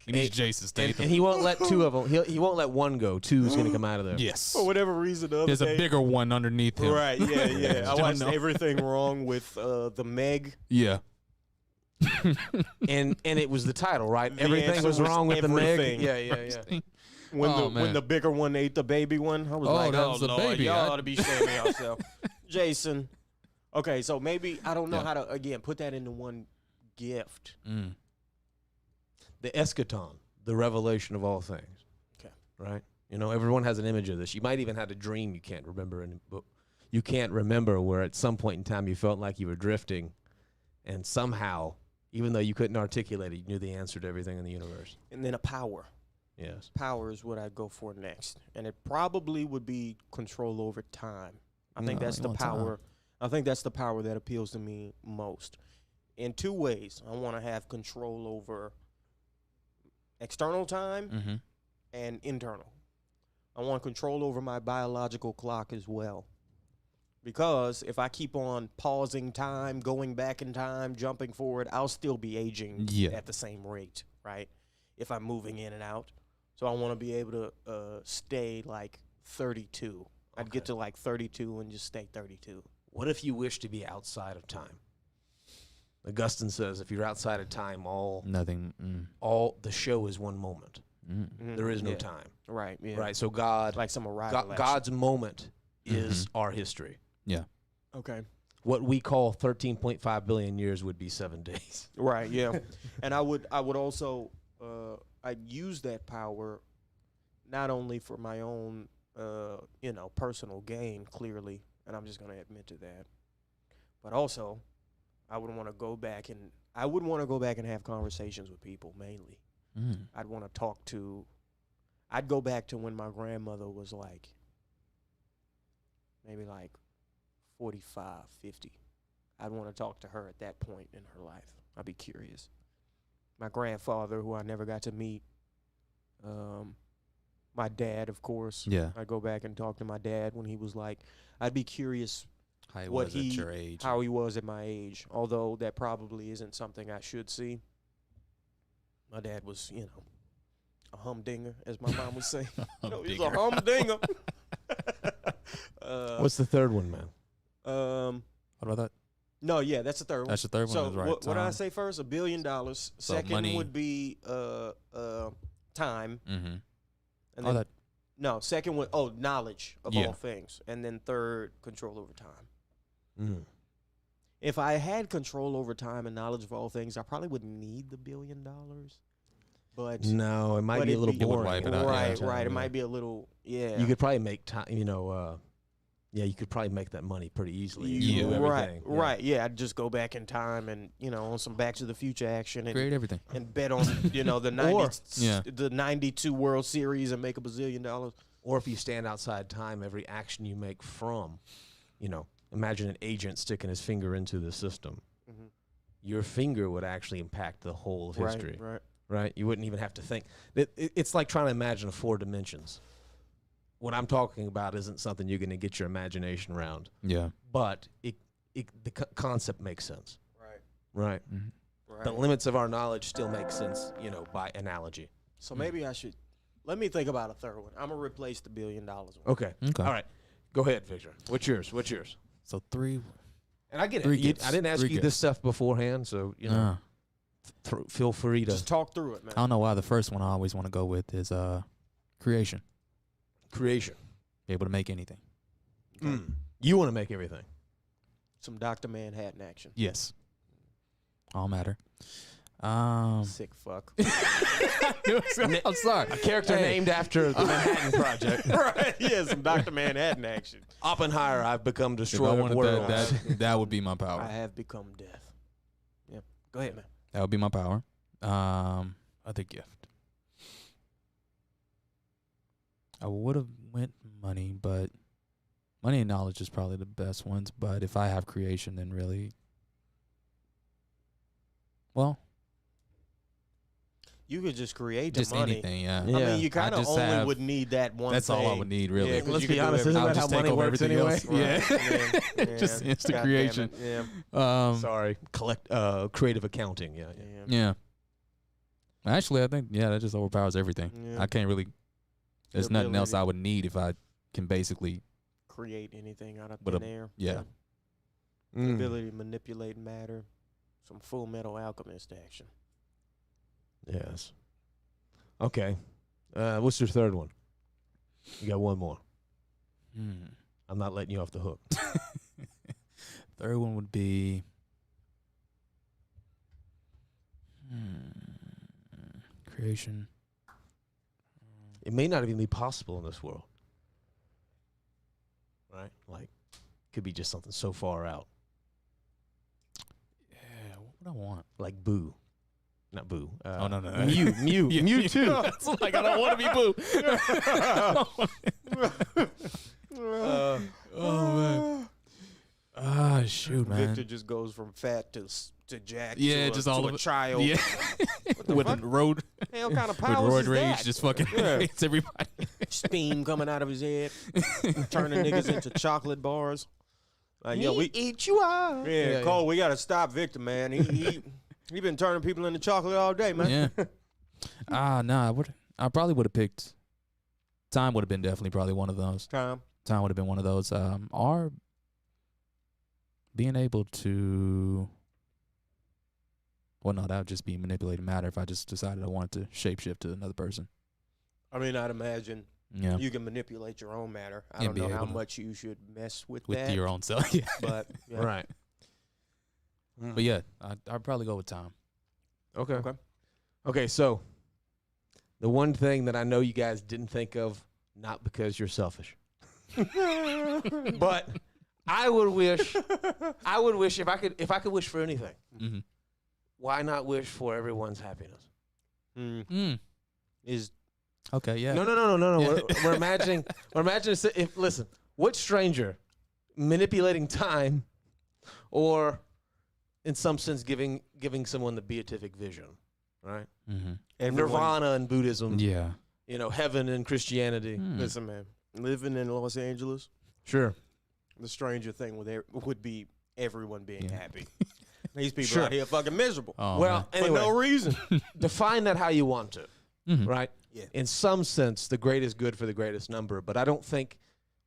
Speaker 5: He needs Jason Statham.
Speaker 6: And he won't let 2 of them. He won't let one go. 2's gonna come out of there.
Speaker 5: Yes.
Speaker 3: for whatever reason, the other
Speaker 5: There's
Speaker 3: day.
Speaker 5: a bigger one underneath him.
Speaker 3: Right? Yeah. I watched
Speaker 5: know.
Speaker 3: everything wrong with the Meg.
Speaker 5: Yeah.
Speaker 6: and it was the title, right?
Speaker 3: The
Speaker 6: Everything
Speaker 3: answer
Speaker 6: was
Speaker 3: was
Speaker 6: wrong with
Speaker 3: everything.
Speaker 6: the Meg. Yeah.
Speaker 3: When the bigger one ate the baby one, I was like,
Speaker 5: that
Speaker 3: oh
Speaker 5: was the
Speaker 3: Lord,
Speaker 5: baby.
Speaker 3: y'all ought to be shaming yourself. Jason. Okay, so maybe I don't know how to again put that into one gift.
Speaker 6: The eschaton, the revelation of all things.
Speaker 3: Okay.
Speaker 6: Right? Everyone has an image of this. You might even have a dream you can't remember, but you can't remember where at some point in time you felt like you were drifting, and somehow, even though you couldn't articulate it, you knew the answer to everything in the universe.
Speaker 3: And then a power.
Speaker 6: Yes.
Speaker 3: powers would I go for next? And it probably would be control over time. I think
Speaker 5: No,
Speaker 3: that's
Speaker 5: you
Speaker 3: the
Speaker 5: want time.
Speaker 3: power. I think that's the power that appeals to me most. In two ways. I want to have control over external time
Speaker 5: Mm-hmm.
Speaker 3: and internal. I want control over my biological clock as well. Because if I keep on pausing time, going back in time, jumping forward, I'll still be aging
Speaker 5: Yeah.
Speaker 3: at the same rate, right? If I'm moving in and out. So I want to be able to stay like 32. I'd get
Speaker 6: Okay.
Speaker 3: to like 32 and just stay 32.
Speaker 6: What if you wish to be outside of time? Augustine says if you're outside of time,
Speaker 5: Nothing.
Speaker 6: all the show is one moment.
Speaker 5: Mm.
Speaker 6: There is no
Speaker 3: Yeah.
Speaker 6: time.
Speaker 3: Right, yeah.
Speaker 6: Right. So God,
Speaker 3: Like some arrival action.
Speaker 6: God's moment is our history.
Speaker 3: Okay.
Speaker 6: What we call 13.5 billion years would be 7 days.
Speaker 3: Right, yeah. And I would also I'd use that power not only for my own personal gain, clearly, and I'm just going to admit to that. But also I would want to go back and have conversations with people mainly.
Speaker 5: Mm.
Speaker 3: I'd go back to when my grandmother was like maybe like 45, 50. I'd want to talk to her at that point in her life. I'd be curious. My grandfather, who I never got to meet, my dad, of course.
Speaker 5: Yeah.
Speaker 3: I'd go back and talk to my dad when he was like, I'd be curious
Speaker 5: How it
Speaker 3: what
Speaker 5: was at your age.
Speaker 3: how he was at my age, although that probably isn't something I should see. My dad was, a humdinger, as my mom would say. He's a humdinger.
Speaker 6: What's the third one, man?
Speaker 5: What about that?
Speaker 3: No, yeah, that's the third one.
Speaker 5: That's the third one.
Speaker 3: So
Speaker 5: That's right.
Speaker 3: what did I
Speaker 5: Time.
Speaker 3: say first? $1 billion.
Speaker 5: So
Speaker 3: Second
Speaker 5: money.
Speaker 3: would be time.
Speaker 5: Mm-hmm.
Speaker 3: And
Speaker 5: Oh,
Speaker 3: then,
Speaker 5: that.
Speaker 3: no, second would knowledge of
Speaker 5: Yeah.
Speaker 3: all things, and then third, control over time.
Speaker 6: Mm.
Speaker 3: If I had control over time and knowledge of all things, I probably wouldn't need the $1 billion. But
Speaker 6: No, it might
Speaker 3: but
Speaker 6: be a
Speaker 3: it'd
Speaker 6: little
Speaker 3: be-
Speaker 5: It would
Speaker 6: boring.
Speaker 5: wipe it out,
Speaker 3: right,
Speaker 5: yeah.
Speaker 3: right. It might be a little, yeah.
Speaker 6: You could probably make time. You could probably make that money pretty easily. You
Speaker 5: Yeah.
Speaker 6: do
Speaker 3: Right,
Speaker 6: everything. Yeah.
Speaker 3: right. Yeah, I'd just go back in time and on some Back to the Future action and
Speaker 5: Create everything.
Speaker 3: bet on the 90,
Speaker 5: Yeah.
Speaker 3: the 92 World Series and make $1 zillion.
Speaker 6: Or if you stand outside time, every action you make from, imagine an agent sticking his finger into the system.
Speaker 3: Mhm.
Speaker 6: Your finger would actually impact the whole of history.
Speaker 3: Right.
Speaker 6: Right? You wouldn't even have to think. It's like trying to imagine 4 dimensions. What I'm talking about isn't something you're going to get your imagination around,
Speaker 5: Yeah.
Speaker 6: but the concept makes sense.
Speaker 3: Right.
Speaker 6: Right.
Speaker 5: Mm-hmm.
Speaker 3: Right.
Speaker 6: The limits of our knowledge still make sense, by analogy.
Speaker 3: So maybe I should. Let me think about a third one. I'm gonna replace the $1 billion one.
Speaker 6: Okay.
Speaker 5: Okay.
Speaker 6: All right. Go ahead, Victor. What's yours?
Speaker 5: So 3.
Speaker 6: And I get
Speaker 5: Three
Speaker 6: it.
Speaker 5: gifts.
Speaker 6: I didn't ask
Speaker 5: Three
Speaker 6: you this
Speaker 5: gifts.
Speaker 6: stuff beforehand, so
Speaker 5: Uh,
Speaker 6: feel free to
Speaker 3: Just talk through it, man.
Speaker 5: I don't know why the first one I always want to go with is creation.
Speaker 6: creation.
Speaker 5: Be able to make anything.
Speaker 6: You want to make everything.
Speaker 3: Some Dr. Manhattan action.
Speaker 5: Yes. All matter.
Speaker 3: Sick fuck.
Speaker 5: I'm sorry.
Speaker 6: A character named after the Manhattan Project.
Speaker 3: Right. Yeah, some Dr. Manhattan action.
Speaker 6: Oppenheimer, I've become
Speaker 5: If I
Speaker 6: destroyer of
Speaker 5: wanted
Speaker 6: worlds.
Speaker 5: that would be my
Speaker 3: I
Speaker 5: power.
Speaker 3: have become death. Yeah. Go ahead, man.
Speaker 5: That would be my power. Other gift. I would have went money, but money and knowledge is probably the best ones. But if I have creation, then really, well,
Speaker 3: You could just create
Speaker 5: just
Speaker 3: the money.
Speaker 5: anything. Yeah.
Speaker 3: I
Speaker 6: Yeah.
Speaker 3: mean, you kind of
Speaker 5: just
Speaker 3: only
Speaker 5: have-
Speaker 3: would need that one
Speaker 5: That's
Speaker 3: thing.
Speaker 5: all I would need, really.
Speaker 3: Yeah, 'cause
Speaker 6: Let's
Speaker 3: you
Speaker 6: be
Speaker 3: could do
Speaker 6: honest,
Speaker 3: everything.
Speaker 6: isn't
Speaker 5: I'll
Speaker 6: that how
Speaker 5: just take
Speaker 6: money
Speaker 5: over
Speaker 6: works
Speaker 5: everything
Speaker 6: anyway?
Speaker 5: else.
Speaker 3: Right.
Speaker 5: Yeah. Just instant
Speaker 3: God damn
Speaker 5: creation.
Speaker 3: it. Yeah.
Speaker 6: Sorry, creative accounting. Yeah.
Speaker 3: Yeah.
Speaker 5: Yeah. Actually, I think that just overpowers everything.
Speaker 3: Yeah.
Speaker 5: I can't really. There's
Speaker 3: Your
Speaker 5: nothing else
Speaker 3: ability-
Speaker 5: I would need if I can basically.
Speaker 3: Create anything out of
Speaker 5: But
Speaker 3: thin air.
Speaker 5: yeah.
Speaker 3: The
Speaker 6: Mm.
Speaker 3: ability to manipulate matter. Some Full Metal Alchemist action.
Speaker 6: Yes. Okay. What's your third one? You got one more. I'm not letting you off the hook.
Speaker 5: Third one would be. Creation.
Speaker 6: It may not even be possible in this world. Right? Like, could be just something so far out.
Speaker 5: Yeah, what would I want?
Speaker 6: Like Boo. Not Boo.
Speaker 5: Oh, no.
Speaker 6: Mew.
Speaker 5: Yeah.
Speaker 6: Mewtwo.
Speaker 5: It's like, I don't want to be Boo. Oh, man. Ah, shoot, man.
Speaker 3: Victor just goes from fat to Jack
Speaker 5: Yeah,
Speaker 3: to
Speaker 5: just
Speaker 3: a,
Speaker 5: all
Speaker 3: to
Speaker 5: of
Speaker 3: a
Speaker 5: it.
Speaker 3: child.
Speaker 5: Yeah. With a road.
Speaker 3: Hell kind of
Speaker 5: With
Speaker 3: powers
Speaker 5: roid
Speaker 3: is
Speaker 5: rage,
Speaker 3: that?
Speaker 5: just fucking
Speaker 3: Yeah.
Speaker 5: hates everybody.
Speaker 3: Steam coming out of his head, turning niggas into chocolate bars. Like, yo, we
Speaker 6: eat you out.
Speaker 3: yeah, Cole, we gotta stop Victor, man. He been turning people into chocolate all day, man.
Speaker 5: Yeah. Nah, I probably would have picked. Time would have been definitely probably one of those.
Speaker 3: Time.
Speaker 5: Time would have been one of those. Or being able to. Well, no, that would just be manipulating matter if I just decided I wanted to shapeshift to another person.
Speaker 3: I mean, I'd imagine
Speaker 5: Yeah.
Speaker 3: you can manipulate your own matter. I
Speaker 5: Yeah,
Speaker 3: don't
Speaker 5: be
Speaker 3: know how
Speaker 5: able to.
Speaker 3: much you should mess with
Speaker 5: With
Speaker 3: that.
Speaker 5: your own self. Yeah.
Speaker 3: But yeah.
Speaker 6: Right.
Speaker 5: But yeah, I'd probably go with time.
Speaker 6: Okay. Okay, so the one thing that I know you guys didn't think of, not because you're selfish, but I would wish if I could wish for anything,
Speaker 5: Mm-hmm.
Speaker 6: why not wish for everyone's happiness?
Speaker 3: Is
Speaker 5: Okay, yeah.
Speaker 6: No.
Speaker 5: Yeah.
Speaker 6: We're imagining. Listen, what stranger manipulating time, or in some sense giving someone the beatific vision, right?
Speaker 5: Mm-hmm.
Speaker 6: Nirvana in Buddhism,
Speaker 5: Yeah.
Speaker 6: heaven in Christianity.
Speaker 3: Listen, man, living in Los Angeles,
Speaker 6: Sure.
Speaker 3: the stranger thing would be everyone being
Speaker 5: Yeah.
Speaker 3: happy. These people
Speaker 6: Sure.
Speaker 3: out here fucking miserable
Speaker 5: Oh,
Speaker 6: Well,
Speaker 3: for
Speaker 6: anyway,
Speaker 3: no reason.
Speaker 6: define that how you want to,
Speaker 5: man. Mhm.
Speaker 6: right?
Speaker 3: Yeah.
Speaker 6: In some sense, the greatest good for the greatest number, but I don't think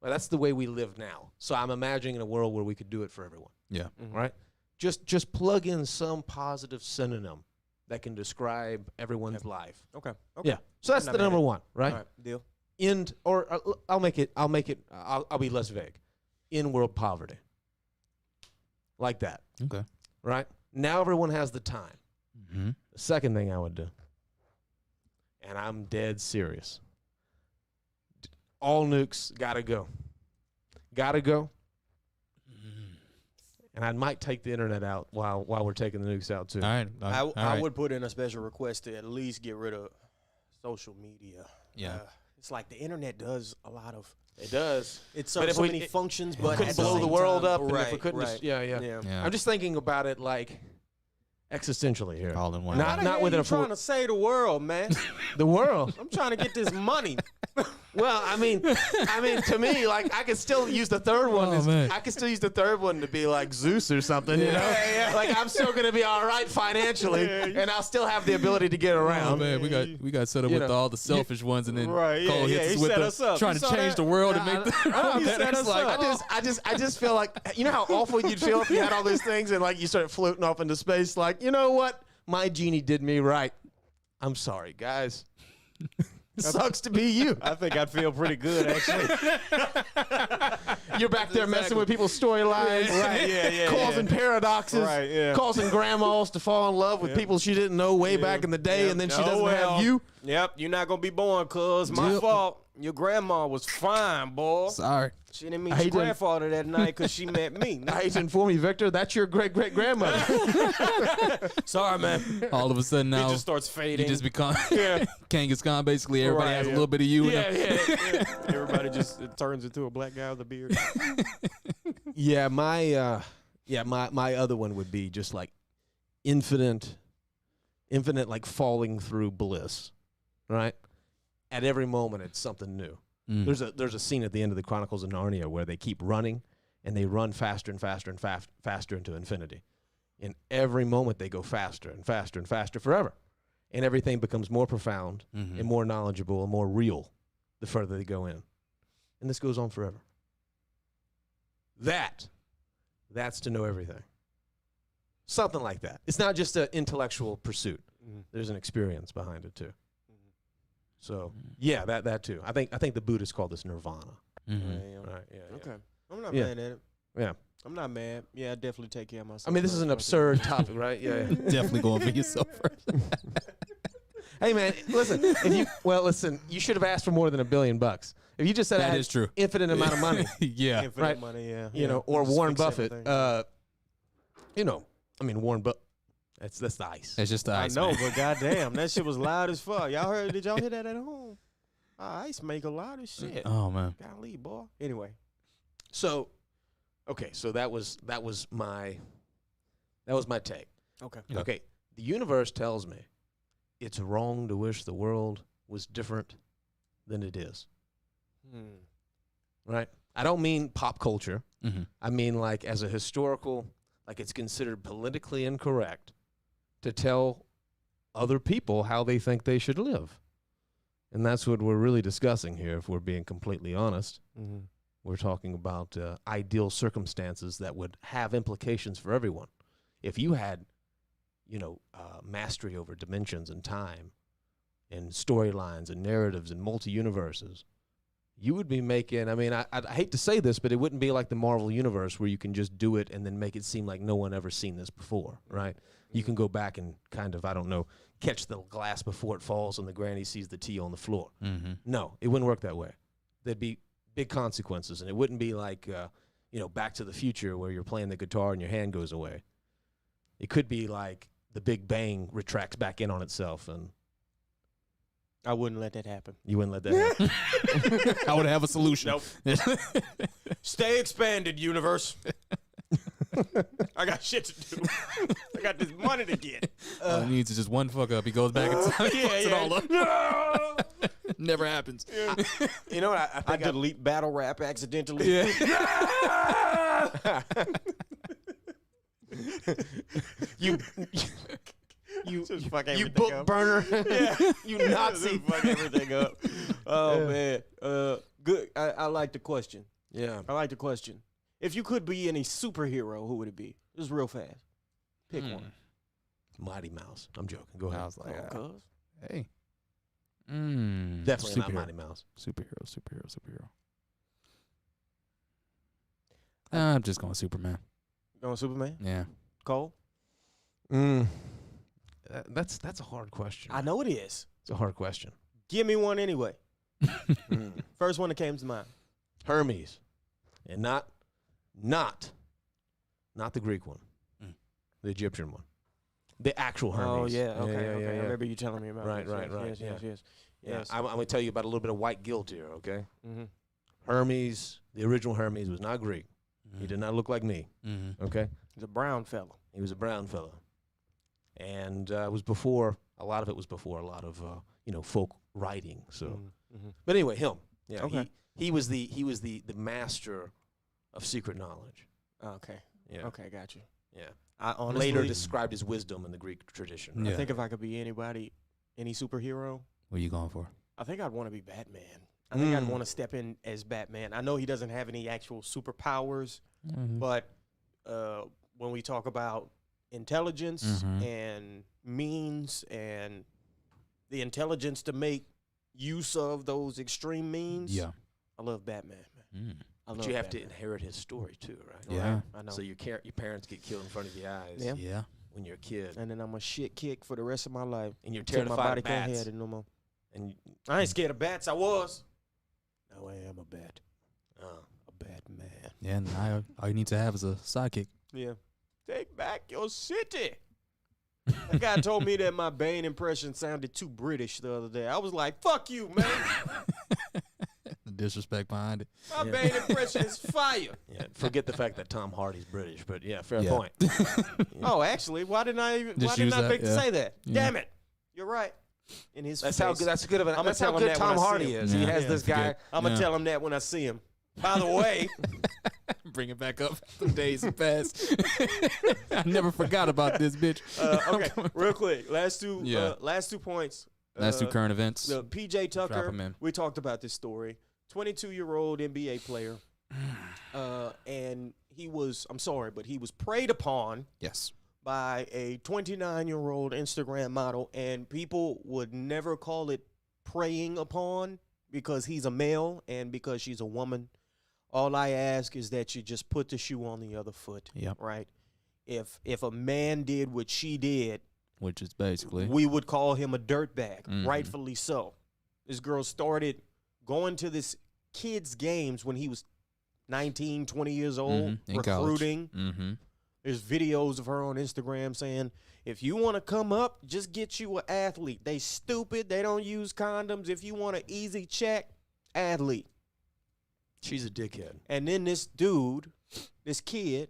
Speaker 6: that's the way we live now. So I'm imagining a world where we could do it for everyone,
Speaker 5: Yeah.
Speaker 6: right? Just plug in some positive synonym that can describe everyone's life.
Speaker 3: Okay.
Speaker 6: Yeah. So that's
Speaker 3: Not
Speaker 6: the
Speaker 3: mad
Speaker 6: number
Speaker 3: at it.
Speaker 6: one, right?
Speaker 3: All right. Deal.
Speaker 6: I'll be less vague. In world poverty. Like that,
Speaker 5: Okay.
Speaker 6: right? Now everyone has the time.
Speaker 5: Mm-hmm.
Speaker 6: The second thing I would do, and I'm dead serious, all nukes gotta go. Gotta go. And I might take the internet out while we're taking the nukes out too.
Speaker 5: All right.
Speaker 3: I would put in a special request to at least get rid of social media.
Speaker 5: Yeah.
Speaker 3: It's like the internet does a lot of.
Speaker 6: It does.
Speaker 3: It's
Speaker 6: But
Speaker 3: so,
Speaker 6: if
Speaker 3: so
Speaker 6: we-
Speaker 3: many
Speaker 6: it
Speaker 3: functions,
Speaker 6: We
Speaker 3: but
Speaker 6: couldn't
Speaker 3: at the
Speaker 6: blow the
Speaker 3: same
Speaker 6: world
Speaker 3: time-
Speaker 6: up, and if we
Speaker 3: Right,
Speaker 6: couldn't,
Speaker 3: right.
Speaker 6: yeah.
Speaker 5: Yeah.
Speaker 6: I'm just thinking about it like existentially here.
Speaker 5: All in one.
Speaker 6: Not-
Speaker 3: How the
Speaker 6: not
Speaker 3: hell
Speaker 6: within
Speaker 3: you
Speaker 6: a full-
Speaker 3: trying to say the world, man.
Speaker 6: The world.
Speaker 3: I'm trying to get this money.
Speaker 6: Well, I mean, to me, like I could still use the third one.
Speaker 5: Oh, man.
Speaker 6: I could still use the third one to be like Zeus or something, you know?
Speaker 3: Yeah.
Speaker 6: Like I'm still gonna be all right financially, and I'll still have the ability to get
Speaker 5: Oh
Speaker 6: around.
Speaker 5: man, we got set up
Speaker 6: You
Speaker 5: with
Speaker 6: know,
Speaker 5: all the selfish ones, and then
Speaker 3: Right, yeah,
Speaker 5: Cole
Speaker 3: yeah,
Speaker 5: hits
Speaker 3: he
Speaker 5: us with
Speaker 3: set
Speaker 5: the
Speaker 3: us up.
Speaker 5: trying
Speaker 3: You
Speaker 5: to
Speaker 3: saw
Speaker 5: change
Speaker 3: that?
Speaker 5: the world and make the.
Speaker 3: He set us
Speaker 5: like,
Speaker 3: up.
Speaker 6: I just feel like, you know how awful you'd feel if you had all these things and like you started floating off into space. Like, you know what? My genie did me right. I'm sorry, guys. Sucks to be you.
Speaker 3: I think I'd feel pretty good, actually.
Speaker 6: You're back there messing with people's storylines,
Speaker 3: Right, yeah,
Speaker 6: causing paradoxes,
Speaker 3: Right, yeah.
Speaker 6: causing grandmas to fall in love with people she didn't know way back in the day,
Speaker 3: Yeah.
Speaker 6: and then she
Speaker 3: Oh,
Speaker 6: doesn't
Speaker 3: well.
Speaker 6: have you.
Speaker 3: Yep, you're not gonna be born, cuz my
Speaker 5: Yep.
Speaker 3: fault. Your grandma was fine, boy.
Speaker 5: Sorry.
Speaker 3: She didn't meet
Speaker 6: I
Speaker 3: your
Speaker 6: hate to-
Speaker 3: grandfather that night because she met me.
Speaker 6: I hate to inform you, Victor, that's your great-great-grandmother.
Speaker 3: Sorry, man.
Speaker 5: All of a sudden now
Speaker 3: He just starts
Speaker 5: you
Speaker 3: fading.
Speaker 5: just become
Speaker 3: Yeah.
Speaker 5: Kangaskhan. Basically, everybody
Speaker 3: Right,
Speaker 5: has a
Speaker 3: yeah.
Speaker 5: little bit of you.
Speaker 3: yeah,
Speaker 5: in them.
Speaker 3: yeah. Everybody just it turns into a black guy with a beard.
Speaker 6: Yeah, my other one would be just like infinite like falling through bliss, right? At every moment, it's something new.
Speaker 5: Mm.
Speaker 6: There's a scene at the end of the Chronicles of Narnia where they keep running, and they run faster and faster and faster into infinity. In every moment, they go faster and faster and faster forever, and everything becomes more profound
Speaker 5: Mhm.
Speaker 6: and more knowledgeable and more real the further they go in, and this goes on forever. That's to know everything. Something like that. It's not just an intellectual pursuit.
Speaker 3: Mhm.
Speaker 6: There's an experience behind it too. So yeah, that too. I think the Buddhists call this nirvana.
Speaker 5: Mhm.
Speaker 6: Right? Yeah.
Speaker 3: Okay. I'm not
Speaker 6: Yeah.
Speaker 3: mad at it.
Speaker 6: Yeah.
Speaker 3: I'm not mad. Yeah, I definitely take care of myself.
Speaker 6: I mean, this is an absurd topic, right? Yeah.
Speaker 5: Definitely going for yourself first.
Speaker 6: Hey man, listen. You should have asked for more than $1 billion. If you just said I
Speaker 5: That
Speaker 6: had
Speaker 5: is true.
Speaker 6: infinite amount of money,
Speaker 5: Yeah.
Speaker 3: Infinite
Speaker 6: right.
Speaker 3: money, yeah.
Speaker 6: you know, or
Speaker 3: Just
Speaker 6: Warren
Speaker 3: fix
Speaker 6: Buffett,
Speaker 3: everything.
Speaker 6: Warren Buffett. That's the ice.
Speaker 5: It's just the
Speaker 3: I
Speaker 5: ice.
Speaker 3: know,
Speaker 5: man.
Speaker 3: but goddamn, that shit was loud as fuck. Y'all heard? Did y'all hear that at home? Ice make a lot of shit.
Speaker 5: Oh man.
Speaker 3: Golly, boy. Anyway,
Speaker 6: So, okay, so that was my take.
Speaker 3: okay.
Speaker 5: Yeah.
Speaker 6: Okay, the universe tells me it's wrong to wish the world was different than it is. Right? I don't mean pop culture.
Speaker 5: Mm-hmm.
Speaker 6: I mean like as a historical, like it's considered politically incorrect to tell other people how they think they should live. And that's what we're really discussing here, if we're being completely honest.
Speaker 3: Mm-hmm.
Speaker 6: We're talking about ideal circumstances that would have implications for everyone. If you had, mastery over dimensions and time and storylines and narratives and multi-universes, you would be making, I hate to say this, but it wouldn't be like the Marvel Universe where you can just do it and then make it seem like no one ever seen this before, right? You can go back and kind of, catch the glass before it falls and the granny sees the tea on the floor.
Speaker 5: Mm-hmm.
Speaker 6: No, it wouldn't work that way. There'd be big consequences, and it wouldn't be like, Back to the Future where you're playing the guitar and your hand goes away. It could be like the Big Bang retracts back in on itself, and
Speaker 3: I wouldn't let that happen.
Speaker 6: you wouldn't let that happen.
Speaker 5: I would have a solution.
Speaker 3: Nope. Stay expanded, universe. I got shit to do. I got this money to get.
Speaker 5: All he needs is just one fuck up. He goes back in time. He fucks it all up.
Speaker 3: No!
Speaker 5: Never happens.
Speaker 6: You know what?
Speaker 3: I delete battle rap accidentally.
Speaker 5: Yeah.
Speaker 6: you
Speaker 3: Just fuck everything
Speaker 6: you book
Speaker 3: up.
Speaker 6: burner.
Speaker 3: Yeah.
Speaker 6: You Nazi.
Speaker 3: Just fuck everything up. Oh, man. Good. I like the question.
Speaker 6: Yeah.
Speaker 3: I like the question. If you could be any superhero, who would it be? Just real fast. Pick one.
Speaker 6: Mighty Mouse. I'm joking. Go ahead.
Speaker 5: I was like,
Speaker 3: Oh, cuz.
Speaker 5: hey.
Speaker 6: Definitely not
Speaker 5: Superhero.
Speaker 6: Mighty Mouse.
Speaker 5: Superhero. I'm just going Superman.
Speaker 3: Going Superman?
Speaker 5: Yeah.
Speaker 3: Cole?
Speaker 6: That's a hard question.
Speaker 3: I know it is.
Speaker 6: It's a hard question.
Speaker 3: Give me one anyway. First one that came to mind.
Speaker 6: Hermes, and not the Greek one, the Egyptian one, the actual Hermes.
Speaker 3: Oh, yeah. Okay.
Speaker 6: yeah,
Speaker 3: okay.
Speaker 6: yeah.
Speaker 3: I remember you telling me about
Speaker 6: Right,
Speaker 3: this.
Speaker 6: right, right,
Speaker 3: Yes.
Speaker 6: yeah.
Speaker 3: Yes.
Speaker 6: I'm going to tell you about a little bit of white guilt here. Okay,
Speaker 3: Mm-hmm.
Speaker 6: Hermes, the original Hermes, was not Greek. He did not look like me.
Speaker 5: Mm-hmm.
Speaker 6: Okay,
Speaker 3: He's a brown fella.
Speaker 6: he was a brown fellow, and it was before a lot of it was before a lot of folk writing. So,
Speaker 3: Mm-hmm.
Speaker 6: but anyway, him. Yeah.
Speaker 3: Okay.
Speaker 6: He was the master of secret knowledge.
Speaker 3: Okay.
Speaker 6: Yeah.
Speaker 3: Okay, got you.
Speaker 6: Yeah.
Speaker 3: I honestly
Speaker 6: Later described his wisdom in the Greek tradition.
Speaker 5: Yeah.
Speaker 3: I think if I could be anybody, any superhero,
Speaker 5: What are you going for?
Speaker 3: I think I'd want to be Batman. I think I'd want to step in as Batman. I know he doesn't have any actual superpowers, but when we talk about intelligence and means and the intelligence to make use of those extreme means,
Speaker 5: Yeah.
Speaker 3: I love Batman, man. I love
Speaker 6: But you have to
Speaker 3: Batman.
Speaker 6: inherit his story too, right?
Speaker 5: Yeah.
Speaker 3: I know.
Speaker 6: So your parents get killed in front of your eyes
Speaker 3: Yeah.
Speaker 5: Yeah.
Speaker 6: when you're a kid,
Speaker 3: And then I'm a shit kick for the rest of my life.
Speaker 6: and you're
Speaker 3: Till my
Speaker 6: terrified
Speaker 3: body
Speaker 6: of
Speaker 3: can't
Speaker 6: bats.
Speaker 3: hear it no more.
Speaker 6: And
Speaker 3: I ain't scared of bats. I was. Now I am a bat.
Speaker 6: uh,
Speaker 3: A bad man.
Speaker 5: Yeah. And now all you need to have is a sidekick.
Speaker 3: Yeah. Take back your city. That guy told me that my Bane impression sounded too British the other day. I was like, fuck you, man.
Speaker 5: The disrespect behind it.
Speaker 3: My
Speaker 6: Yeah.
Speaker 3: Bane impression is fire.
Speaker 6: yeah, forget the fact that Tom Hardy's British, but yeah, fair
Speaker 5: Yeah.
Speaker 6: point.
Speaker 3: Oh, actually, why didn't I
Speaker 5: Just
Speaker 3: think
Speaker 5: use that,
Speaker 3: to
Speaker 5: yeah.
Speaker 3: say that?
Speaker 5: Yeah.
Speaker 3: Damn it. You're right. In his
Speaker 6: That's
Speaker 3: face.
Speaker 6: how good. That's good of an.
Speaker 3: I'ma
Speaker 6: That's
Speaker 3: tell
Speaker 6: how
Speaker 3: him
Speaker 6: good
Speaker 3: that when
Speaker 6: Tom
Speaker 3: I see
Speaker 6: Hardy
Speaker 3: him.
Speaker 6: is. He
Speaker 5: Yeah.
Speaker 6: has
Speaker 3: Yeah.
Speaker 6: this guy.
Speaker 3: I'm going
Speaker 5: Yeah.
Speaker 3: to tell him that when I see him. By the way,
Speaker 5: Bring it back up. The days have passed. I never forgot about this bitch.
Speaker 3: okay, real quick. Last two points.
Speaker 5: Last two current events.
Speaker 3: The PJ
Speaker 5: Drop
Speaker 3: Tucker,
Speaker 5: 'em in.
Speaker 3: we talked about this story. 22-year-old NBA player. And he was preyed upon
Speaker 5: Yes.
Speaker 3: by a 29-year-old Instagram model. And people would never call it preying upon because he's a male and because she's a woman. All I ask is that you just put the shoe on the other foot.
Speaker 5: Yep.
Speaker 3: Right? If a man did what she did,
Speaker 5: Which is basically.
Speaker 3: we would call him a dirtbag,
Speaker 5: Mhm.
Speaker 3: rightfully so. This girl started going to this kid's games when he was 19, 20 years old,
Speaker 5: in college.
Speaker 3: recruiting.
Speaker 5: Mm-hmm.
Speaker 3: There's videos of her on Instagram saying, if you want to come up, just get you an athlete. They stupid. They don't use condoms. If you want an easy check, athlete.
Speaker 6: She's a dickhead.
Speaker 3: And then this dude, this kid,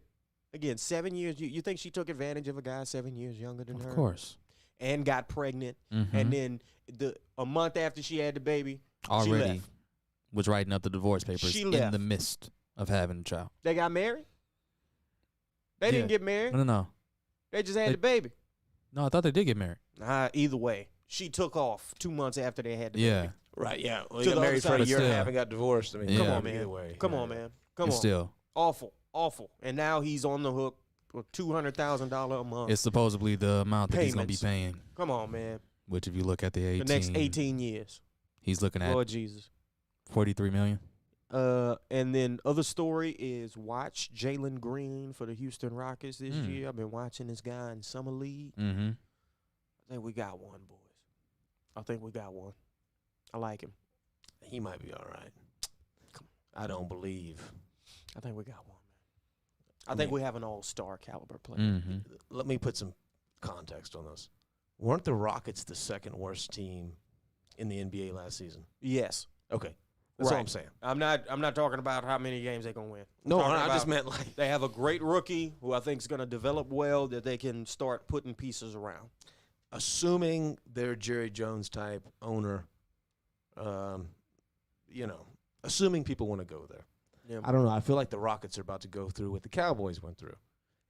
Speaker 3: again, 7 years. You think she took advantage of a guy 7 years younger than her?
Speaker 5: Of course.
Speaker 3: And got pregnant.
Speaker 5: Mhm.
Speaker 3: And then a month after she had the baby, she
Speaker 5: Already
Speaker 3: left.
Speaker 5: was writing up the divorce papers
Speaker 3: She
Speaker 5: in
Speaker 3: left.
Speaker 5: the midst of having a child.
Speaker 3: They got married? They didn't
Speaker 5: Yeah.
Speaker 3: get married.
Speaker 5: No.
Speaker 3: They just had
Speaker 5: They-
Speaker 3: the baby.
Speaker 5: No, I thought they did get married.
Speaker 3: Either way, she took off 2 months after they had the
Speaker 5: Yeah.
Speaker 3: baby.
Speaker 6: Right, yeah. Well,
Speaker 3: To
Speaker 6: you
Speaker 3: the
Speaker 6: got married
Speaker 3: other
Speaker 6: for
Speaker 3: side.
Speaker 6: a year and a
Speaker 5: Still.
Speaker 6: half and got divorced. I mean,
Speaker 5: Come
Speaker 3: on,
Speaker 6: either
Speaker 3: man.
Speaker 6: way.
Speaker 3: Come
Speaker 6: Yeah.
Speaker 3: on, man. Come
Speaker 5: And
Speaker 3: on.
Speaker 5: still,
Speaker 3: Awful. And now he's on the hook for $200,000 a month.
Speaker 5: it's supposedly the amount that he's going to be
Speaker 3: Payments.
Speaker 5: paying,
Speaker 3: Come on, man.
Speaker 5: which if you look at the
Speaker 3: The next 18 years.
Speaker 5: he's looking at
Speaker 3: Lord Jesus.
Speaker 5: 43 million.
Speaker 3: And then other story is watch Jalen Green for the Houston Rockets this year. I've been watching this guy in summer league.
Speaker 5: Mm-hmm.
Speaker 3: I think we got one, boys. I think we got one. I like him.
Speaker 6: He might be all right. I don't believe.
Speaker 3: I think we got one, man. I think we have an all-star caliber player.
Speaker 5: Mm-hmm.
Speaker 6: Let me put some context on this. Weren't the Rockets the second worst team in the NBA last season?
Speaker 3: Yes.
Speaker 6: Okay. That's all
Speaker 3: Right.
Speaker 6: I'm saying.
Speaker 3: I'm not talking about how many games they're going to win. I'm
Speaker 6: No,
Speaker 3: talking
Speaker 6: I just
Speaker 3: about
Speaker 6: meant like
Speaker 3: they have a great rookie who I think is going to develop well that they can start putting pieces around.
Speaker 6: assuming they're Jerry Jones type owner, assuming people want to go there.
Speaker 3: Yeah.
Speaker 6: I don't know. I feel like the Rockets are about to go through what the Cowboys went through,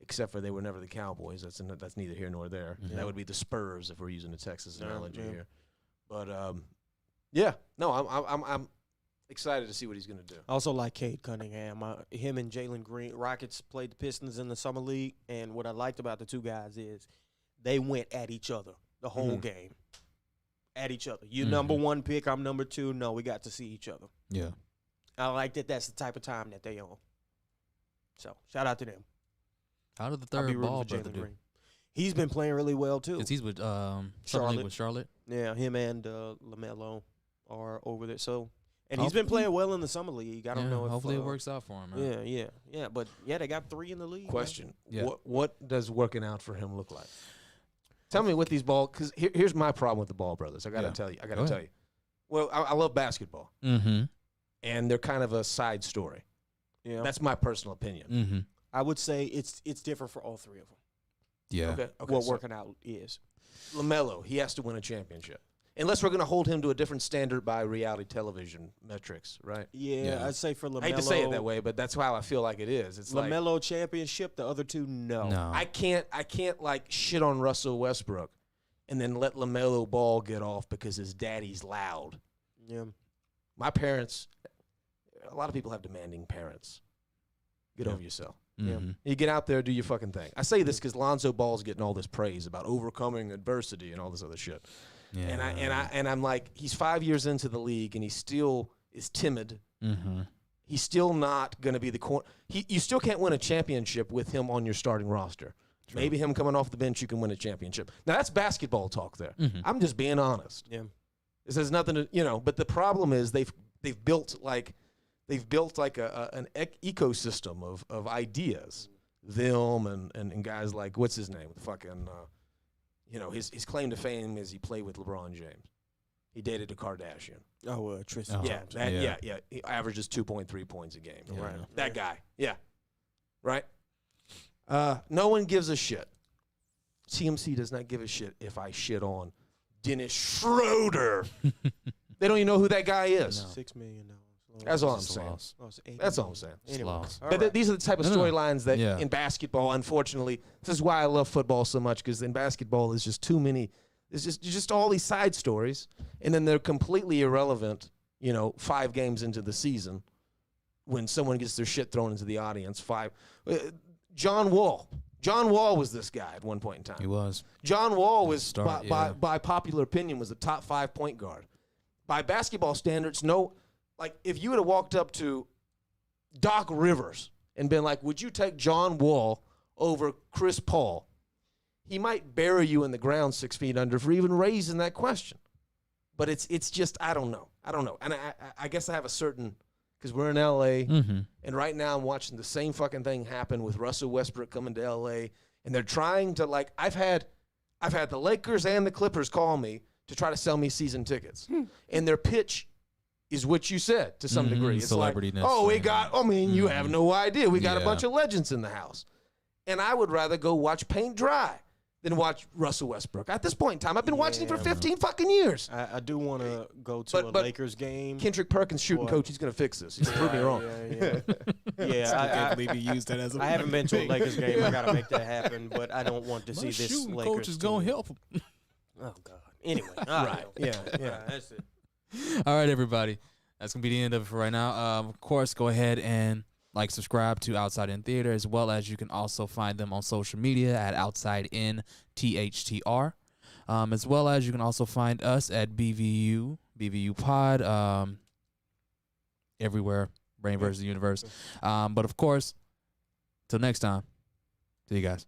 Speaker 6: except for they were never the Cowboys. That's neither here nor there.
Speaker 5: Mhm.
Speaker 6: That would be the Spurs if we're using a Texas
Speaker 3: Yeah,
Speaker 6: analogy
Speaker 3: yeah.
Speaker 6: here. But yeah, no, I'm excited to see what he's going to do.
Speaker 3: I also like Cade Cunningham. Him and Jalen Green. Rockets played the Pistons in the summer league, and what I liked about the two guys is they went at each other the whole
Speaker 6: Mhm.
Speaker 3: game. At each other. You
Speaker 5: Mhm.
Speaker 3: number one pick, I'm number two. No, we got to see each other.
Speaker 5: Yeah.
Speaker 3: I like that. That's the type of time that they on. So shout out to them.
Speaker 5: How did the
Speaker 3: I'll be
Speaker 5: third
Speaker 3: rooting
Speaker 5: ball
Speaker 3: for
Speaker 5: brother
Speaker 3: Jalen
Speaker 5: do?
Speaker 3: Green. He's been playing really well too.
Speaker 5: Because he's with
Speaker 3: Charlotte.
Speaker 5: with Charlotte.
Speaker 3: Yeah, him and LaMelo are over there. So, and he's
Speaker 5: Hopefully-
Speaker 3: been playing well in the summer league. I don't
Speaker 5: Yeah,
Speaker 3: know if
Speaker 5: hopefully it works out for him. Man.
Speaker 3: Yeah. But yeah, they got 3 in the league. man.
Speaker 6: Question:
Speaker 5: Yeah.
Speaker 6: What does working out for him look like? Tell me what these ball. Because here's my problem with the Ball brothers. I got to
Speaker 5: Yeah.
Speaker 6: tell you.
Speaker 5: Go ahead.
Speaker 6: Well, I love basketball,
Speaker 5: Mm-hmm.
Speaker 6: and they're kind of a side story.
Speaker 3: Yeah,
Speaker 6: That's my personal opinion.
Speaker 5: Mm-hmm.
Speaker 3: I would say it's different for all 3 of them.
Speaker 5: Yeah.
Speaker 6: Okay.
Speaker 3: What
Speaker 6: so
Speaker 3: working out is.
Speaker 6: LaMelo, he has to win a championship, unless we're going to hold him to a different standard by reality television metrics, right?
Speaker 3: Yeah,
Speaker 5: Yeah.
Speaker 3: I'd say for LaMelo.
Speaker 6: I hate to say it that way, but that's how I feel like it is. It's like
Speaker 3: LaMelo championship. The other 2, no.
Speaker 5: No.
Speaker 6: I can't like shit on Russell Westbrook and then let LaMelo Ball get off because his daddy's loud.
Speaker 3: Yeah.
Speaker 6: My parents, a lot of people have demanding parents. Get
Speaker 5: Yeah.
Speaker 6: over yourself.
Speaker 5: Mhm.
Speaker 6: You get out there, do your fucking thing. I say this because Lonzo Ball's getting all this praise about overcoming adversity and all this other shit.
Speaker 5: Yeah.
Speaker 6: And I'm like, he's 5 years into the league and he still is timid.
Speaker 5: Mm-hmm.
Speaker 6: He's still not going to be the core. You still can't win a championship with him on your starting roster.
Speaker 5: True.
Speaker 6: Maybe him coming off the bench, you can win a championship. Now that's basketball talk there.
Speaker 5: Mhm.
Speaker 6: I'm just being honest.
Speaker 3: Yeah.
Speaker 6: This has nothing to, but the problem is they've built like an ecosystem of ideas. Them and guys like, what's his name? Fucking, his claim to fame is he played with LeBron James. He dated a Kardashian.
Speaker 3: Oh, Tristan.
Speaker 5: Oh.
Speaker 6: Yeah,
Speaker 3: Thompson.
Speaker 6: yeah. He averages 2.3 points a game.
Speaker 5: Yeah.
Speaker 3: Right.
Speaker 6: That guy. Yeah. Right? No one gives a shit. TMC does not give a shit if I shit on Dennis Schroeder. They don't even know who that guy is.
Speaker 5: No.
Speaker 3: $6 million.
Speaker 6: That's all I'm
Speaker 5: It's a
Speaker 6: saying.
Speaker 5: loss.
Speaker 3: Oh, it's 80
Speaker 6: That's all I'm
Speaker 3: million.
Speaker 6: saying.
Speaker 5: It's a
Speaker 3: Anyway.
Speaker 5: loss.
Speaker 3: All
Speaker 6: But
Speaker 3: right.
Speaker 6: these are the type of
Speaker 5: No, no.
Speaker 6: storylines that
Speaker 5: Yeah.
Speaker 6: in basketball, unfortunately, this is why I love football so much, because in basketball, there's just too many. There's just all these side stories, and then they're completely irrelevant, 5 games into the season when someone gets their shit thrown into the audience. John Wall. John Wall was this guy at one point in time.
Speaker 5: He was.
Speaker 6: John Wall was,
Speaker 5: Start,
Speaker 6: by popular opinion, was the top 5 point guard. By basketball standards, if you would have walked up to Doc Rivers and been like, would you take John Wall over Chris Paul? He might bury you in the ground 6 feet under for even raising that question. But it's just, I don't know. And I guess I have a certain because we're in L.A.
Speaker 5: Mm-hmm.
Speaker 6: And right now I'm watching the same fucking thing happen with Russell Westbrook coming to L.A. And they're trying to, like, I've had the Lakers and the Clippers call me to try to sell me season tickets. And their pitch is what you said to some degree. It's like, you have no idea. We got a bunch of legends in the house. And I would rather go watch paint dry than watch Russell Westbrook. At this point in time, I've been watching him for 15 fucking years.
Speaker 3: I do want to go to a Lakers game.
Speaker 6: Kendrick Perkins shooting coach, he's going to fix this. He's going to prove me wrong.
Speaker 3: Yeah,
Speaker 7: I can't believe he used that as a
Speaker 3: I haven't been to a Lakers game. I got to make that happen, but I don't want to see this
Speaker 5: shooting
Speaker 3: Lakers
Speaker 5: coach is
Speaker 3: team.
Speaker 5: going to help him.
Speaker 3: Oh, God. Anyway.
Speaker 6: Right. Yeah.
Speaker 3: That's it.
Speaker 5: All right, everybody. That's going to be the end of it for right now. Of course, go ahead and subscribe to Outside In Theater, as well as you can also find them on social media at Outside In THTR. As well as you can also find us at BVU Pod, everywhere, Brain versus the Universe. But of course, till next time, see you guys.